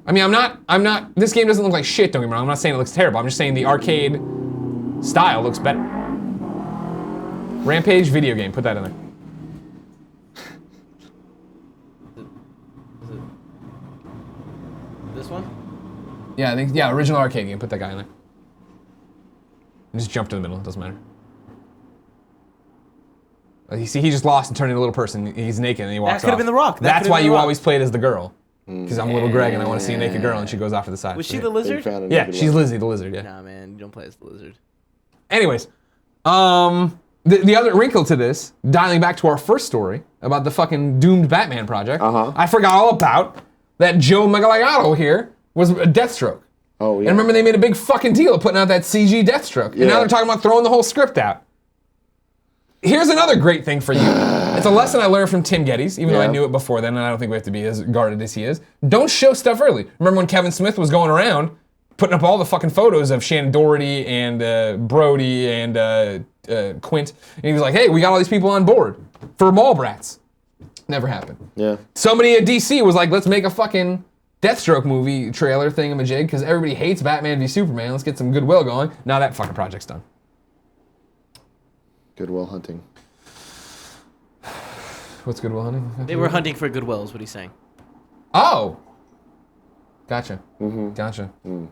I mean, I'm not. This game doesn't look like shit. Don't get me wrong. I'm not saying it looks terrible. I'm just saying the arcade style looks better. Rampage video game. Put that in there. Is it this one? Yeah, I think original arcade game. Put that guy in there. And just jump to the middle. It doesn't matter. You see, he just lost and turned into a little person. He's naked and he walks off. That could have been The Rock. That That's could've why been you The Rock. always played as the girl. Because I'm little Greg and I want to see a naked girl and she goes off to the side. Was she Yeah. the lizard? Yeah, she's Lizzie the lizard, yeah. Nah, man, you don't play as the lizard. Anyways, the other wrinkle to this, dialing back to our first story about the fucking doomed Batman project, I forgot all about that Joe Magaliato here was a Deathstroke. Oh, yeah. And remember they made a big fucking deal of putting out that CG Deathstroke. And now they're talking about throwing the whole script out. Here's another great thing for you. It's a lesson I learned from Tim Gettys, even though I knew it before then, and I don't think we have to be as guarded as he is. Don't show stuff early. Remember when Kevin Smith was going around putting up all the fucking photos of Shannon Doherty and Brody and Quint, and he was like, hey, we got all these people on board for Mallbrats. Never happened. Yeah. Somebody at DC was like, let's make a fucking Deathstroke movie trailer thingamajig because everybody hates Batman v Superman. Let's get some goodwill going. Now that fucking project's done. Goodwill Hunting. What's Goodwill Hunting? They were hunting for goodwill, is what he's saying. Oh! Gotcha. Gotcha.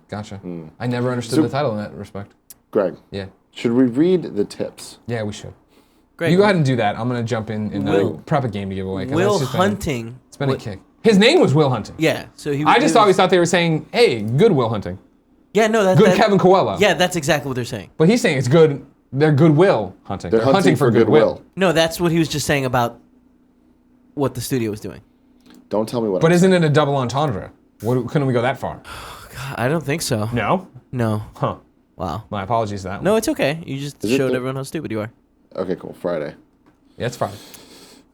Gotcha. I never understood the title in that respect. Greg, Yeah. should we read the tips? Yeah, we should. Great. You go ahead and do that. I'm going to jump in and Will- prep a game to give away. 'cause Will that's just Hunting. It's been a kick. His name was Will Hunting. Yeah, so he. I just always thought they were saying, hey, good Will Hunting. Yeah, no, that's Good Kevin Coelho. Yeah, that's exactly what they're saying. But he's saying it's good. They're goodwill hunting. They're hunting for goodwill. No, that's what he was just saying about what the studio was doing. Don't tell me what. But isn't it a double entendre? Couldn't we go that far? I don't think so. No? No. Huh. Wow. My apologies to that one. No, it's okay. You just Is it showed the- everyone how stupid you are. Okay, cool. Friday. Yeah, it's fine.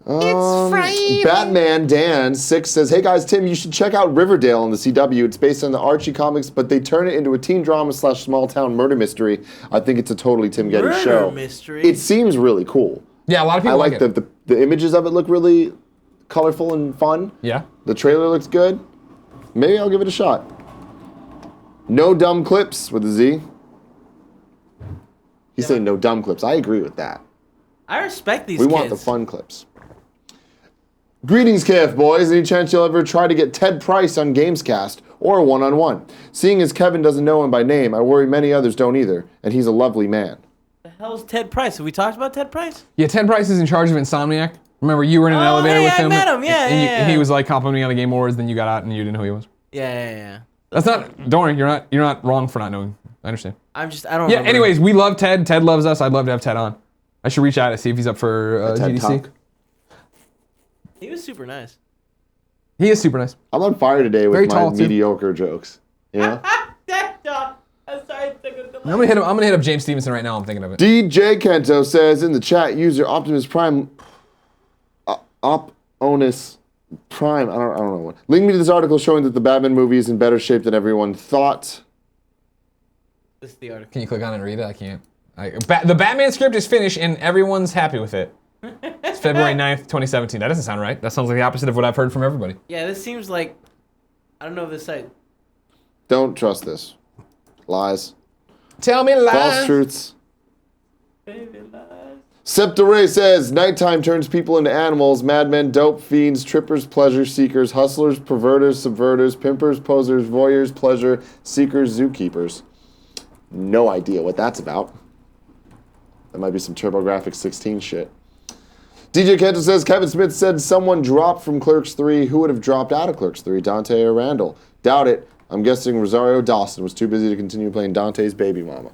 Batman Dan 6 says, hey guys, Tim, you should check out Riverdale on the CW. It's based on the Archie comics, but they turn it into a teen drama / small town murder mystery. I think it's a totally Tim Gettys Murder show. mystery? It seems really cool. Yeah, a lot of I people like it. the images of it look really colorful and fun. Yeah? The trailer looks good. Maybe I'll give it a shot. No dumb clips with a Z. He's saying no dumb clips. I agree with that. I respect these We kids. want the fun clips. Greetings, KF boys. Any chance you'll ever try to get Ted Price on Gamescast or a one-on-one? Seeing as Kevin doesn't know him by name, I worry many others don't either, and he's a lovely man. The hell's Ted Price? Have we talked about Ted Price? Yeah, Ted Price is in charge of Insomniac. Remember, you were in an elevator hey, with I him. met him. Yeah, and yeah, and he yeah. was like complimenting on the Game Awards, then you got out and you didn't know who he was. Yeah. That's not, don't worry, you're not wrong for not knowing. I understand. I don't Yeah, remember. anyways, we love Ted. Ted loves us. I'd love to have Ted on. I should reach out and see if he's up for A TED GDC. Talk. He was super nice. He is super nice. I'm on fire today with Very my tall, too. mediocre jokes. You know? I'm sorry. I'm gonna hit up James Stevenson right now. I'm thinking of it. DJ Kento says in the chat, user Optimus Prime, Onus Prime. I don't know what. Link me to this article showing that the Batman movie is in better shape than everyone thought. This is the article. Can you click on it and read it? I can't. The Batman script is finished and everyone's happy with it. It's February 9th, 2017. That doesn't sound right. That sounds like the opposite of what I've heard from everybody. Yeah, this seems like... I don't know this site. Don't trust this. Lies. Tell me lies. False truths. Baby lies. Septoray says, nighttime turns people into animals. Madmen, dope, fiends, trippers, pleasure seekers, hustlers, perverters, subverters, pimpers, posers, voyeurs, pleasure seekers, zookeepers. No idea what that's about. That might be some TurboGrafx 16 shit. DJ Kento says, Kevin Smith said someone dropped from Clerks 3. Who would have dropped out of Clerks 3, Dante or Randall? Doubt it. I'm guessing Rosario Dawson was too busy to continue playing Dante's baby mama.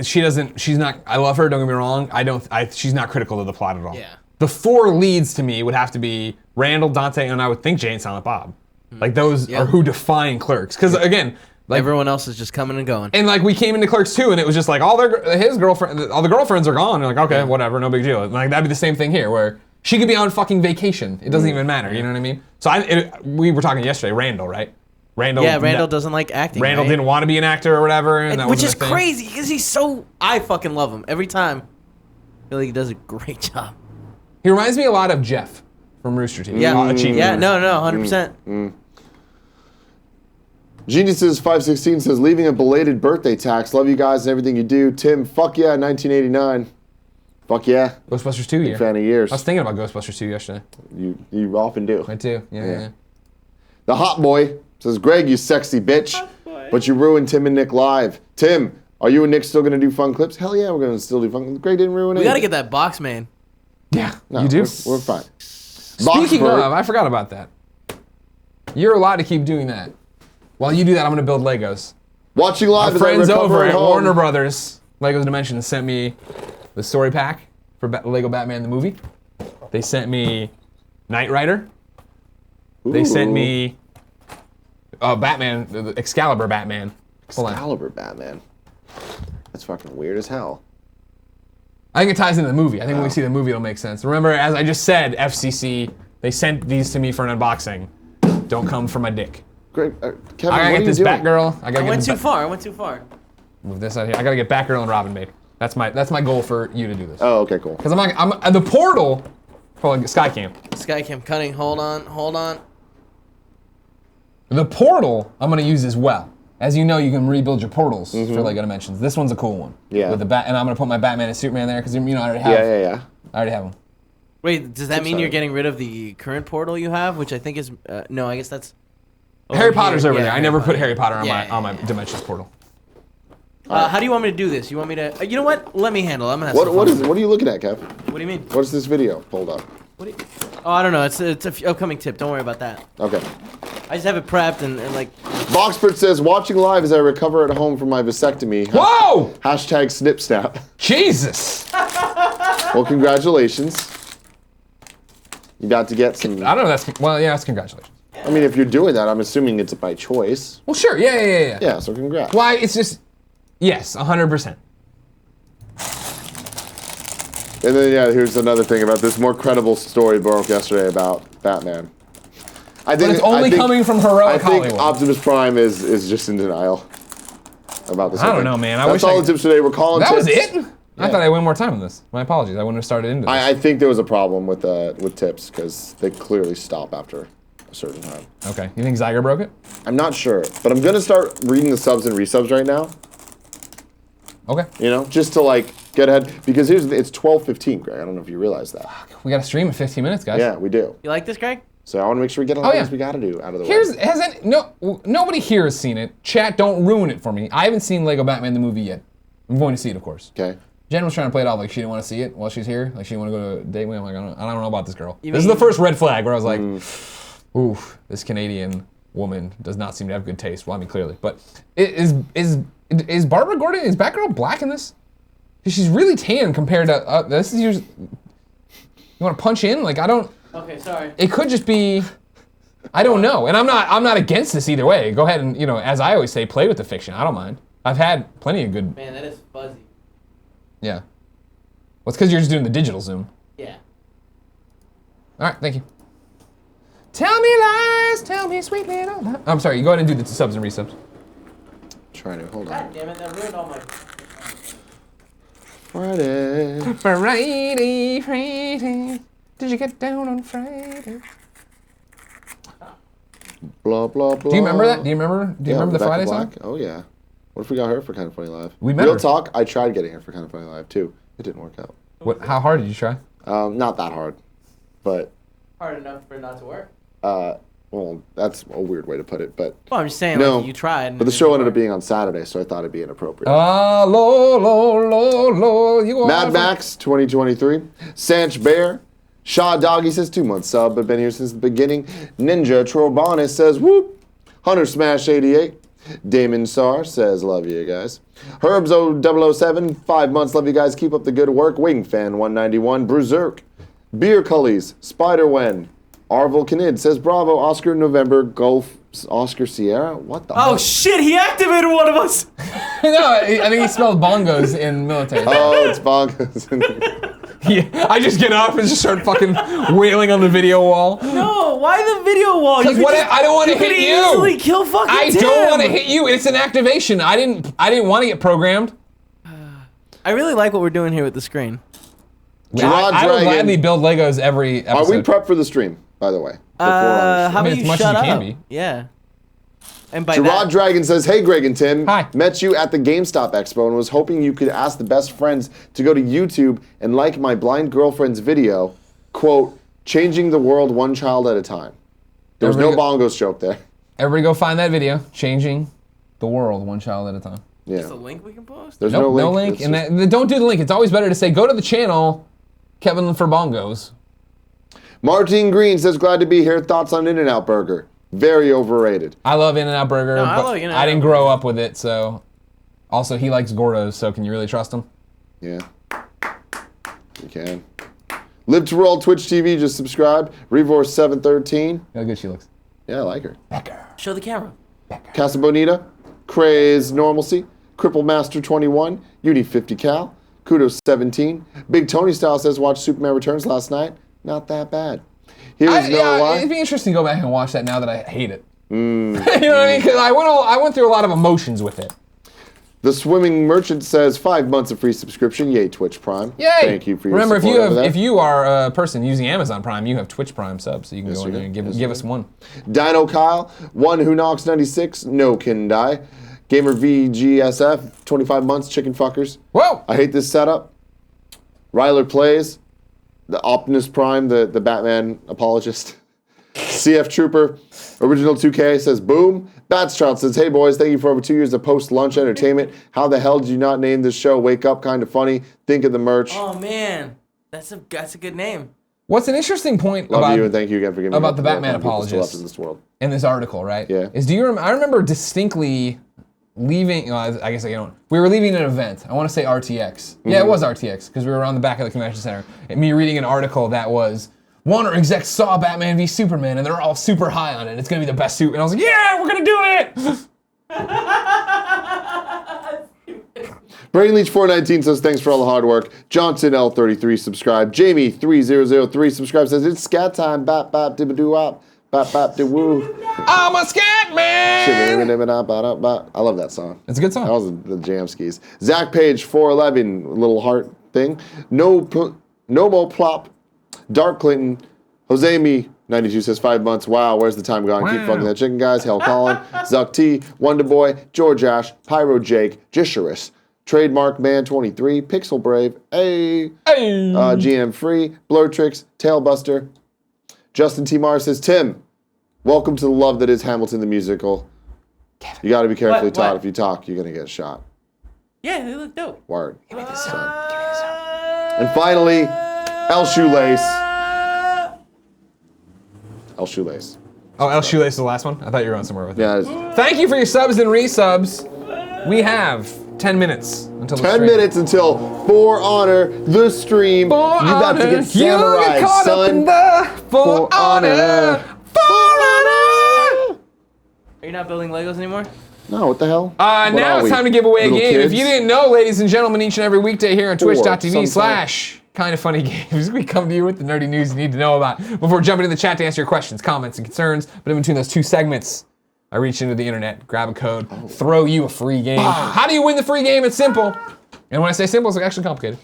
She's not, I love her, don't get me wrong. She's not critical to the plot at all. Yeah. The 4 leads to me would have to be Randall, Dante, and I would think Jay and Silent Bob. Like those are who define Clerks. Because again, like everyone else is just coming and going. And like we came into Clerks 2 and it was just like all the girlfriends are gone. You're like, okay, whatever, no big deal. Like that'd be the same thing here where she could be on fucking vacation. It doesn't even matter, you know what I mean? So we were talking yesterday, Randall, right? Randall doesn't like acting. Randall didn't want to be an actor or whatever. And which is crazy because he's so... I fucking love him. Every time. I feel like he does a great job. He reminds me a lot of Jeff from Rooster Teeth. Yeah, no, 100%. Geniuses 516 says, leaving a belated birthday tax. Love you guys and everything you do. Tim, fuck yeah, 1989. Fuck yeah. Ghostbusters 2 year. Fan of years. I was thinking about Ghostbusters 2 yesterday. You often do. I do, yeah. The Hot Boy says, Greg, you sexy bitch. But you ruined Tim and Nick live. Tim, are you and Nick still going to do fun clips? Hell yeah, we're going to still do fun clips. Greg didn't ruin it. We got to get that box, man. Yeah, no, you do? We're fine. Speaking of, I forgot about that. You're allowed to keep doing that. While you do that, I'm going to build Legos. Watching live Our as I friends recover over at at home. Warner Brothers, Legos Dimensions, sent me the story pack for Lego Batman the movie. They sent me Knight Rider. They sent me Batman, the Excalibur Batman. Excalibur Batman. That's fucking weird as hell. I think it ties into the movie. I think when we see the movie, it'll make sense. Remember, as I just said, FCC, they sent these to me for an unboxing. Don't come for my dick. Greg, Kevin, I gotta what get are this you doing? Batgirl. I went too far. Move this out here. I gotta get Batgirl and Robin made. That's my goal for you to do this. Oh, okay, cool. Because I'm the portal for like Skycam. Skycam cutting. Hold on. The portal I'm gonna use as well. As you know, you can rebuild your portals for Lego Dimensions. This one's a cool one. Yeah. With the bat, and I'm gonna put my Batman and Superman there because I already have. Yeah. I already have them. Wait, does that mean you're getting rid of the current portal you have, which I think is no? I guess that's Harry Potter's over there. I Harry never put Potter. Harry Potter on Yeah, my Dimensions portal. How do you want me to do this? You want me to? You know what? Let me handle it. I'm gonna have some What fun. are you looking at, Kev? What do you mean? What is this video pulled up? Oh, I don't know. It's an upcoming tip. Don't worry about that. Okay. I just have it prepped and like. Boxpert says, watching live as I recover at home from my vasectomy. Whoa! Hashtag snip snap. Jesus! Well, congratulations. You got to get some. I don't know. That's congratulations. I mean, if you're doing that, I'm assuming it's by choice. Well, sure. Yeah. Yeah, so congrats. Why? It's just yes, 100%. And then, here's another thing about this more credible story broke yesterday about Batman. But it's only coming from heroic I think Hollywood. Optimus Prime is just in denial about this. I whole don't thing. know, man. That's all the tips today. We're calling That was tips. it? I thought I went more time on this. My apologies. I wouldn't have started into this. I think there was a problem with tips because they clearly stop after a certain time. Okay. You think Zyger broke it? I'm not sure, but I'm gonna start reading the subs and resubs right now. Okay. Just to like get ahead because it's 12:15, Greg. I don't know if you realize that. We got to stream in 15 minutes, guys. Yeah, we do. You like this, Greg? So I want to make sure we get all the things we gotta do out of the way. Nobody here has seen it. Chat, don't ruin it for me. I haven't seen Lego Batman the movie yet. I'm going to see it, of course. Okay. Jen was trying to play it off like she didn't want to see it while she's here. Like she didn't want to go to a date with him. Like, I don't know about this girl. This is the first red flag where I was like, ooh, this Canadian woman does not seem to have good taste. Well, I mean, clearly. But is Barbara Gordon, is Batgirl black in this? Because she's really tan compared to, this is usually, you want to punch in? Like, I don't. Okay, sorry. It could just be, I don't know. And I'm not against this either way. Go ahead and, as I always say, play with the fiction. I don't mind. I've had plenty of good. Man, that is fuzzy. Yeah. Well, it's because you're just doing the digital zoom. Yeah. All right, thank you. Tell me lies, tell me sweet little lies. I'm sorry, you go ahead and do the subs and resubs. Trying to hold God on. damn it, that ruined all my. Friday. Friday. Did you get down on Friday? Blah, blah, blah. Do you remember that? Do you remember the Rebecca Friday Black. song? Oh, yeah. What if we got her for Kind of Funny Live? We met Real her. talk, I tried getting her for Kind of Funny Live, too. It didn't work out. How hard did you try? Not that hard, but... Hard enough for it not to work. Well, that's a weird way to put it, but... Well, I'm just saying, No, like, you tried. And but the it show didn't ended up work. being on Saturday, so I thought it'd be inappropriate. You Mad Max 2023. Sanch Bear. Shaw Doggy says 2 months sub, but been here since the beginning. Ninja Trobonis says whoop. Hunter Smash 88. Damon Sar says love you guys. Herbs 007 5 months, love you guys, keep up the good work. Wingfan 191. Berserk. Beer Cullies. Spider-Wen. Arvel Knid says bravo. Oscar November Golf Oscar Sierra. What the? Oh heck? shit! He activated one of us. No, I think he spelled bongos in military. Oh, it's bonkers. Yeah, I just get up and just start fucking wailing on the video wall. No, why the video wall? Because I don't want to hit could you. easily kill fucking I Tim. don't want to hit you. It's an activation. I didn't want to get programmed. I really like what we're doing here with the screen. I would Dragon. gladly build Legos every Are episode. we prepped for the stream, by the way? How about as you much as shut you up? can be. Yeah. And by Gerard that, Dragon says, hey, Greg and Tim. Hi. Met you at the GameStop Expo and was hoping you could ask the best friends to go to YouTube and like my blind girlfriend's video, quote, changing the world one child at a time. There was no bongos joke there. Everybody go find that video. Changing the world one child at a time. Yeah. there's a link we can post. There's Nope, no link. And It's just- don't do the link. It's always better to say go to the channel, Kevin for Bongos. Martine Green says, glad to be here. Thoughts on In-N-Out Burger? Very overrated. I love In-N-Out Burger, I but love In-N-Out I didn't grow up with it, so. Also, he likes Gordos, so can you really trust him? Yeah. You can. Live to Roll Twitch TV, just subscribe. Revorce 713. How good she looks. Yeah, I like her. Show the camera. Casa Bonita, Craze Normalcy, Cripple Master 21, Uni 50 Cal, Kudos 17. Big Tony Style says watched Superman Returns last night. Not that bad. Here's no lie. It'd be interesting to go back and watch that now that I hate it. You know what I mean? Because I went through a lot of emotions with it. The Swimming Merchant says 5 months of free subscription. Yay, Twitch Prime. Yay! Thank you for your Remember, support over there. if you are a person using Amazon Prime, you have Twitch Prime subs, so you can Yes, go in we there and do. Yes, give we us do. one. Dino Kyle, One Who Knocks 96, No Can Die. Gamer VGSF, 25 months, chicken fuckers. Whoa! I hate this setup. Ryler Plays, the Optimus Prime, the Batman apologist. CF Trooper, Original 2K says boom. Batschild says, hey boys, thank you for over 2 years of post-lunch entertainment. How the hell did you not name this show Wake Up Kind of Funny? Think of the merch. Oh man, that's a good name. What's an interesting point Love about you and thank you again for giving me about the more Batman fun people still apologist. left in this world. in this article, right? Yeah. Is I remember distinctly leaving. I guess I don't. We were leaving an event. I want to say RTX. Yeah, it was RTX because we were on the back of the convention center. And me reading an article that was Warner execs saw Batman v Superman and they're all super high on it. It's gonna be the best suit. And I was like, yeah, we're gonna do it. Brainleech 419 says thanks for all the hard work. Johnson L33 subscribe. Jamie 3003 subscribe says it's scat time. Bap bap dibba doo wop. Bap bap doo woo. I'm a scat man. I love that song. It's a good That song. was the jam skis. Zach Page 411 little heart thing. Nomo Plop. Dark Clinton. Jose Me 92 says 5 months. Wow, where's the time gone? Keep Wow. fucking that chicken, guys. Hell Colin. Zuck T. Wonder Boy. George Ash. Pyro Jake. Jisherus. Trademark Man 23. Pixel Brave. Hey. Hey. GM Free. Blur Tricks. Tailbuster. Justin T. Mars says, Tim, welcome to the love that is Hamilton the musical. You got to be carefully taught. What? If you talk, you're going to get shot. Yeah, they look dope. Word. Son. And finally, El Shoelace. El Shoelace. Oh, El Shoelace is the last one? I thought you were going somewhere with it. Yeah, it's Thank you for your subs and resubs. We have 10 minutes until the 10 stream. minutes until For Honor, the stream. For you about to honor. get samurai, You get caught up in son. the For honor. For honor. Are you not building Legos anymore? No, what the hell? Now are it's we, time to give away a little game. kids? If you didn't know, ladies and gentlemen, each and every weekday here on sometimes. twitch.tv/kindafunnygames, we come to you with the nerdy news you need to know about before jumping in the chat to answer your questions, comments, and concerns. But in between those two segments, I reach into the internet, grab a code, throw you a free game. How do you win the free game? It's simple. And when I say simple, it's actually complicated.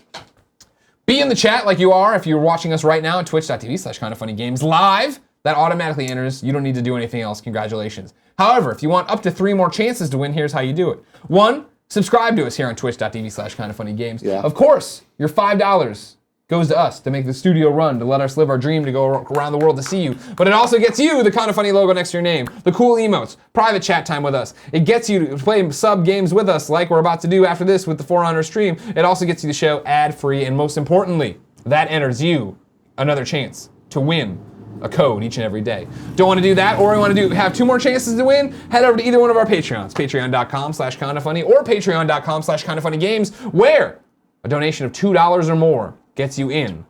Be in the chat like you are if you're watching us right now at twitch.tv/kindafunnygames live. That automatically enters. You don't need to do anything else. Congratulations. However, if you want up to 3 more chances to win, here's how you do it. 1, subscribe to us here on twitch.tv/kindafunnygames. Yeah. Of course, your $5 goes to us to make the studio run, to let us live our dream, to go around the world to see you. But it also gets you the Kinda Funny logo next to your name, the cool emotes, private chat time with us. It gets you to play sub games with us like we're about to do after this with the For Honor stream. It also gets you the show ad-free, and most importantly, that enters you another chance to win a code each and every day. Don't want to do that, or you want to have 2 more chances to win? Head over to either one of our Patreons, patreon.com/kindafunny or patreon.com/kindafunnygames, where a donation of $2 or more gets you in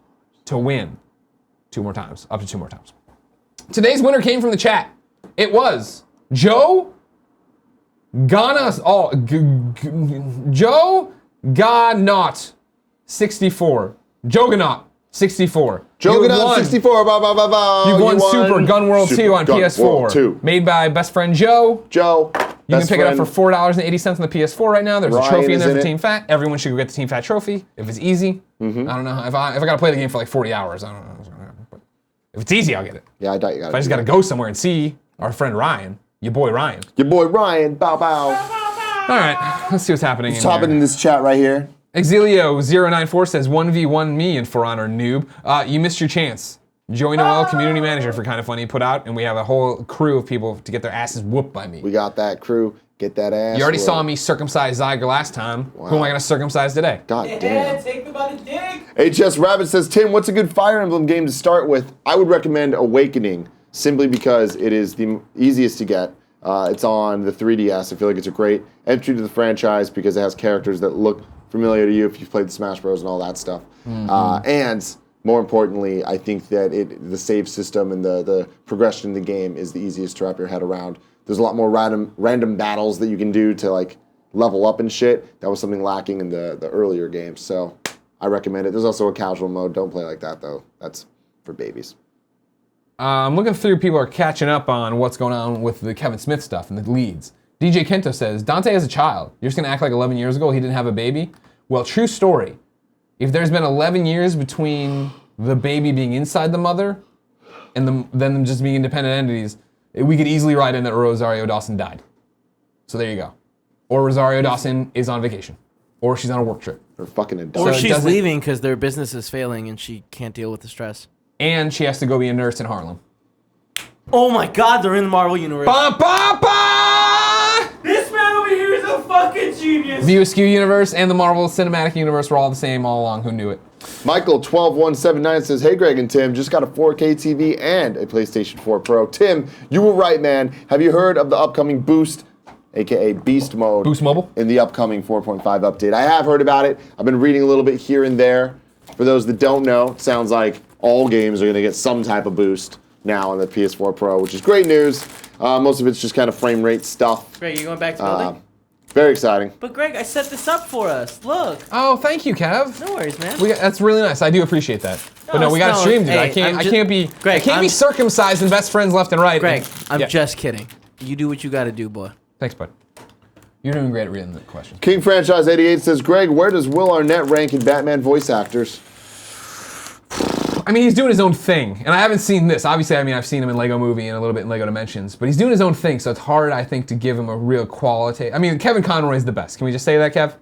to win 2 more times, up to 2 more times. Today's winner came from the chat. It was Joe Joe Ganot 64. Joganot 64. Joganot 64. You won Super Gun World 2 on PS4. 2. Made by best friend Joe. You can pick it up for $4.80 on the PS4 right now. There's a trophy in there for Team Fat. Everyone should go get the Team Fat trophy if it's easy. I don't know if I gotta play the game for like 40 hours. I don't know. But if it's easy, I'll get it. Yeah, I doubt you got it. If I just gotta go somewhere and see our friend Ryan, your boy Ryan. Your boy Ryan. Bow bow. All right, let's see what's happening. What's happening in this chat right here? Exilio094 says 1v1 me and For Honor noob. You missed your chance. Joey Noel, community manager for Kinda Funny, put out, and we have a whole crew of people to get their asses whooped by me. We got that crew. Get that ass. You already saw me circumcise Zyger last time. Wow. Who am I gonna circumcise today? God damn. Take me by the dick. HS Rabbit says, Tim, what's a good Fire Emblem game to start with? I would recommend Awakening, simply because it is the easiest to get. It's on the 3DS. I feel like it's a great entry to the franchise because it has characters that look familiar to you if you've played the Smash Bros. And all that stuff. And more importantly, I think that the save system and the progression in the game is the easiest to wrap your head around. There's a lot more random battles that you can do to like level up and shit. That was something lacking in the earlier games. So I recommend it. There's also a casual mode. Don't play like that though. That's for babies. I'm looking through, people are catching up on what's going on with the Kevin Smith stuff and the leads. DJ Kento says, Dante has a child. You're just gonna act like 11 years ago he didn't have a baby? Well, true story. If there's been 11 years between the baby being inside the mother and then them just being independent entities, we could easily write in that Rosario Dawson died. So there you go. Or Rosario Dawson is on vacation. Or she's on a work trip. Or fucking adult. Or So it she's doesn't- leaving because their business is failing and she can't deal with the stress. And she has to go be a nurse in Harlem. Oh my God, they're in the Marvel universe. Ba ba ba! This man over here is a fucking genius. View Askew universe and the Marvel Cinematic Universe were all the same all along. Who knew it? Michael12179 says, hey Greg and Tim, just got a 4K TV and a PlayStation 4 Pro. Tim, you were right, man. Have you heard of the upcoming Boost, aka Beast Mode? Boost Mobile? In the upcoming 4.5 update. I have heard about it. I've been reading a little bit here and there. For those that don't know, it sounds like all games are going to get some type of boost now on the PS4 Pro, which is great news. Most of it's just kind of frame rate stuff. Greg, you going back to building? Very exciting. But Greg, I set this up for us. Look. Oh, thank you, Kev. No worries, man. That's really nice. I do appreciate that. But no, we got to no, stream, dude. hey, I can't be Greg, I can't be circumcised and best friends left and right. Greg, I'm Yeah. just kidding. You do what you got to do, boy. Thanks, bud. You're doing great at reading the questions. King Franchise 88 says, Greg, where does Will Arnett rank in Batman voice actors? I mean, he's doing his own thing, and I haven't seen this. Obviously, I mean, I've seen him in Lego Movie and a little bit in Lego Dimensions, but he's doing his own thing, so it's hard, I think, to give him a real quality. I mean, Kevin Conroy is the best. Can we just say that, Kev? Can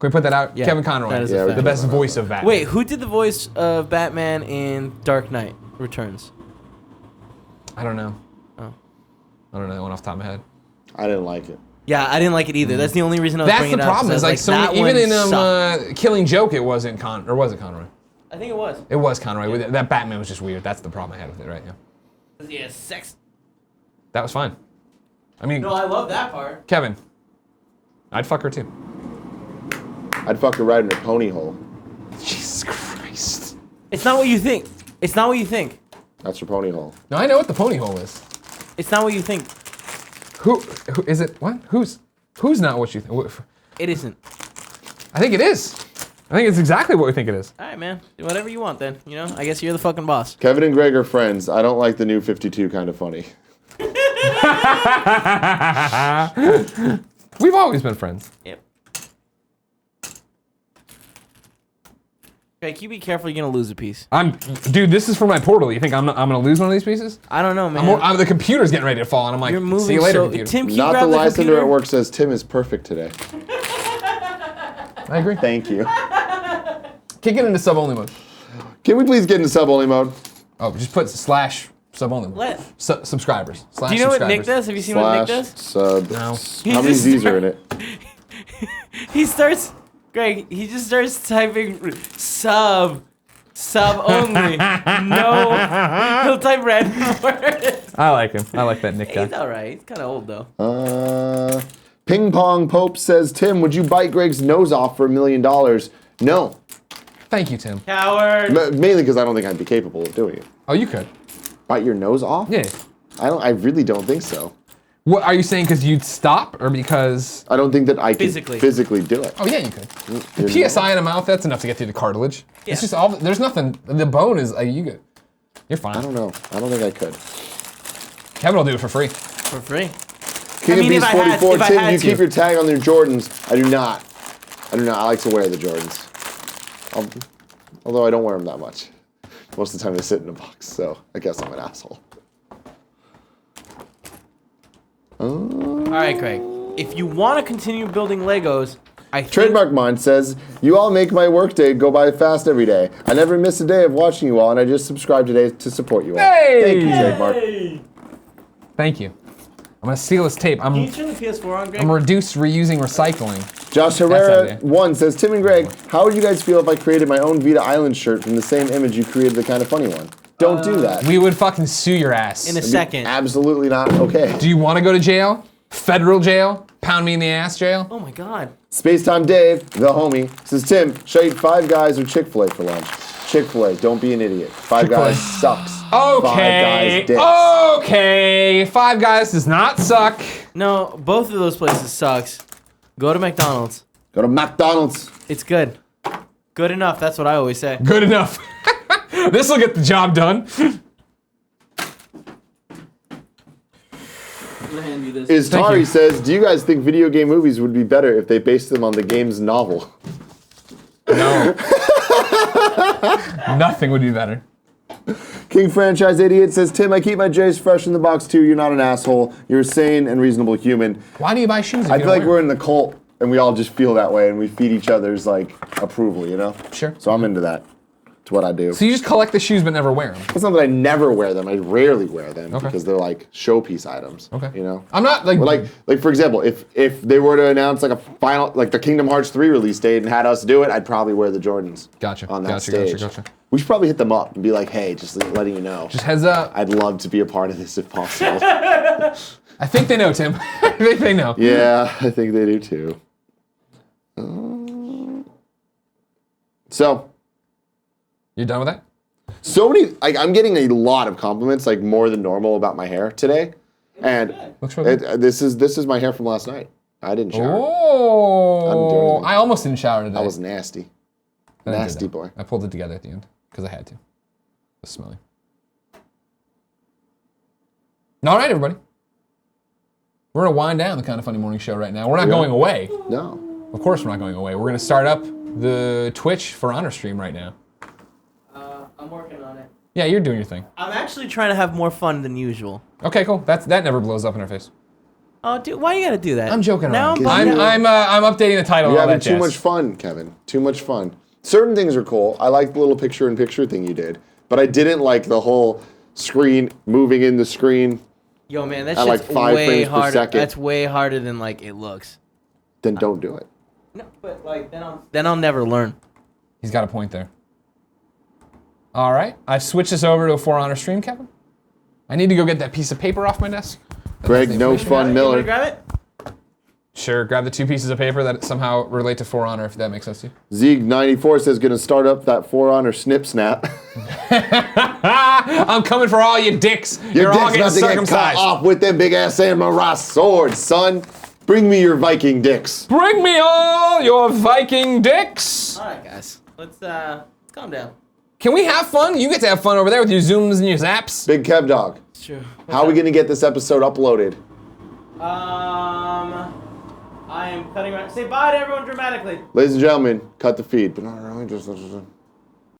we put that out? Yeah, Kevin Conroy, that is a the fact. best voice of Batman. Wait, who did the voice of Batman in Dark Knight Returns? I don't know. Oh. I don't know that one off the top of my head. I didn't like it. Yeah, I didn't like it either. That's the only reason I was That's bringing the it up. problem. Is like so that many, even one in sucked. Killing Joke, it wasn't or was it Conroy? I think it was. It was Conroy. That Batman was just weird. That's the problem I had with it, right? Yeah. Yeah, sex. That was fine. I mean, No, I love that part. Kevin, I'd fuck her too. I'd fuck her right in her pony hole. Jesus Christ. It's not what you think. It's not what you think. That's her pony hole. No, I know what the pony hole is. It's not what you think. Who is it? What? Who's not what you think? It isn't. I think it is. I think it's exactly what we think it is. All right, man. Do whatever you want then. You know, I guess you're the fucking boss. Kevin and Greg are friends. I don't like the new 52 kind of funny. We've always been friends. Yep. Greg, you be careful. You're gonna lose a piece. Dude, this is for my portal. You think I'm gonna lose one of these pieces? I don't know, man. The computer's getting ready to fall, and I'm like, You're moving see you later, so. computer. Tim, can you Not the grab the lysander computer? at work says Tim is perfect today. I agree. Thank you. Kick it into sub-only mode. Can we please get into sub-only mode? Oh, just put slash sub-only mode. What? Subscribers. Slash Do you know what subscribers. Nick does? Have you seen what Nick does? Sub. No. How many Z's are in it? He starts, Greg. He just starts typing sub only. No, he'll type random words. I like him. I like that Nick guy. He's all right. He's kind of old though. Ping Pong Pope says, Tim, would you bite Greg's nose off for $1 million? No. Thank you, Tim. Coward. Mainly because I don't think I'd be capable of doing it. Oh, you could. Bite your nose off? Yeah. I really don't think so. What are you saying? Because you'd stop, or because? I don't think that I could Physically. physically do it. Oh yeah, you could. The PSI in a mouth, that's enough to get through the cartilage. Yeah. It's just all. There's nothing. The bone is. You good. You're fine. I don't know. I don't think I could. Kevin will do it for free. For free. King I mean, of if I Beast had- 44, if I Tim, had you to. keep your tag on your Jordans. I do not. I like to wear the Jordans. Although I don't wear them that much. Most of the time they sit in a box, so I guess I'm an asshole. All right, Greg. If you want to continue building Legos, I think Trademark Mind says, you all make my workday go by fast every day. I never miss a day of watching you all, and I just subscribed today to support you all. Hey! Thank you, Trademark. Thank you. I'm gonna steal this tape. Can you turn the PS4 on, Greg? I'm reduced reusing recycling. Josh That's Herrera idea. 1 says, Tim and Greg, how would you guys feel if I created my own Vita Island shirt from the same image you created the Kind of Funny one? Don't do that. We would fucking sue your ass. In a second. Absolutely not okay. Do you want to go to jail? Federal jail? Pound me in the ass jail? Oh my God. Spacetime Dave, the homie, says, Tim, should I eat Five Guys or Chick-fil-A for lunch? Chick-fil-A, don't be an idiot. Five Chick-fil-A. Guys sucks. Okay. Five Guys dicks. Okay. Five Guys does not suck. No, both of those places sucks. Go to McDonald's. Go to McDonald's. It's good. Good enough. That's what I always say. Good enough. This will get the job done. I'm gonna hand you this. Is Thank Tari you. says, do you guys think video game movies would be better if they based them on the game's novel? No. Nothing would be better. King Franchise 88 says, Tim, I keep my J's fresh in the box too. You're not an asshole. You're a sane and reasonable human. Why do you buy shoes if I you feel don't like wear we're in the cult and we all just feel that way and we feed each other's like approval, you know? Sure. So I'm into that. It's what I do. So you just collect the shoes but never wear them? It's not that I never wear them. I rarely wear them Okay. because they're like showpiece items. Okay. You know? I'm not like... But like for example, if they were to announce like a final, like the Kingdom Hearts 3 release date and had us do it, I'd probably wear the Jordans. Gotcha, On that gotcha, stage. gotcha. We should probably hit them up and be like, hey, just letting you know. Just heads up. I'd love to be a part of this if possible. I think they know, Tim. I think they know. Yeah, I think they do too. So You're done with that? many, like I'm getting a lot of compliments, like more than normal about my hair today. And Looks really good. this is my hair from last night. I didn't shower. Oh. I didn't do anything. I almost didn't shower today. I was nasty. But I did nasty that. boy. I pulled it together at the end because I had to. It was smelly. All right, everybody. We're going to wind down the Kind of Funny Morning Show right now. We're not Yeah. going away. No. Of course we're not going away. We're going to start up the Twitch For Honor stream right now. I'm working on it. Yeah, you're doing your thing. I'm actually trying to have more fun than usual. Okay, cool. That never blows up in our face. Oh, dude, why you gotta do that? I'm joking Now around. I'm bummed out. I'm updating the title. You're and all having that too jazz. much fun, Kevin. Too much fun. Certain things are cool. I like the little picture-in-picture thing you did, but I didn't like the whole screen moving in the screen. Yo, man, that At, shit's like, 5 way frames per harder. second. That's way harder than like it looks. Then don't do it. No, but like then I'll never learn. He's got a point there. All right, I've switched this over to a For Honor stream, Kevin. I need to go get that piece of paper off my desk. Greg, That's the no information. fun, You want me Miller. to grab it? Sure, grab the 2 pieces of paper that somehow relate to For Honor, if that makes sense to you. Zeeg94 says gonna start up that For Honor snip snap. I'm coming for all you dicks. Your You're all dick's getting about to get cut circumcised. off with them big ass samurai swords, son. Bring me your Viking dicks. Bring me all your Viking dicks. All right, guys. Let's calm down. Can we have fun? You get to have fun over there with your zooms and your zaps. Big Kev Dog. It's true. How are we gonna get this episode uploaded? I am cutting right. Say bye to everyone dramatically. Ladies and gentlemen, cut the feed. But not really, just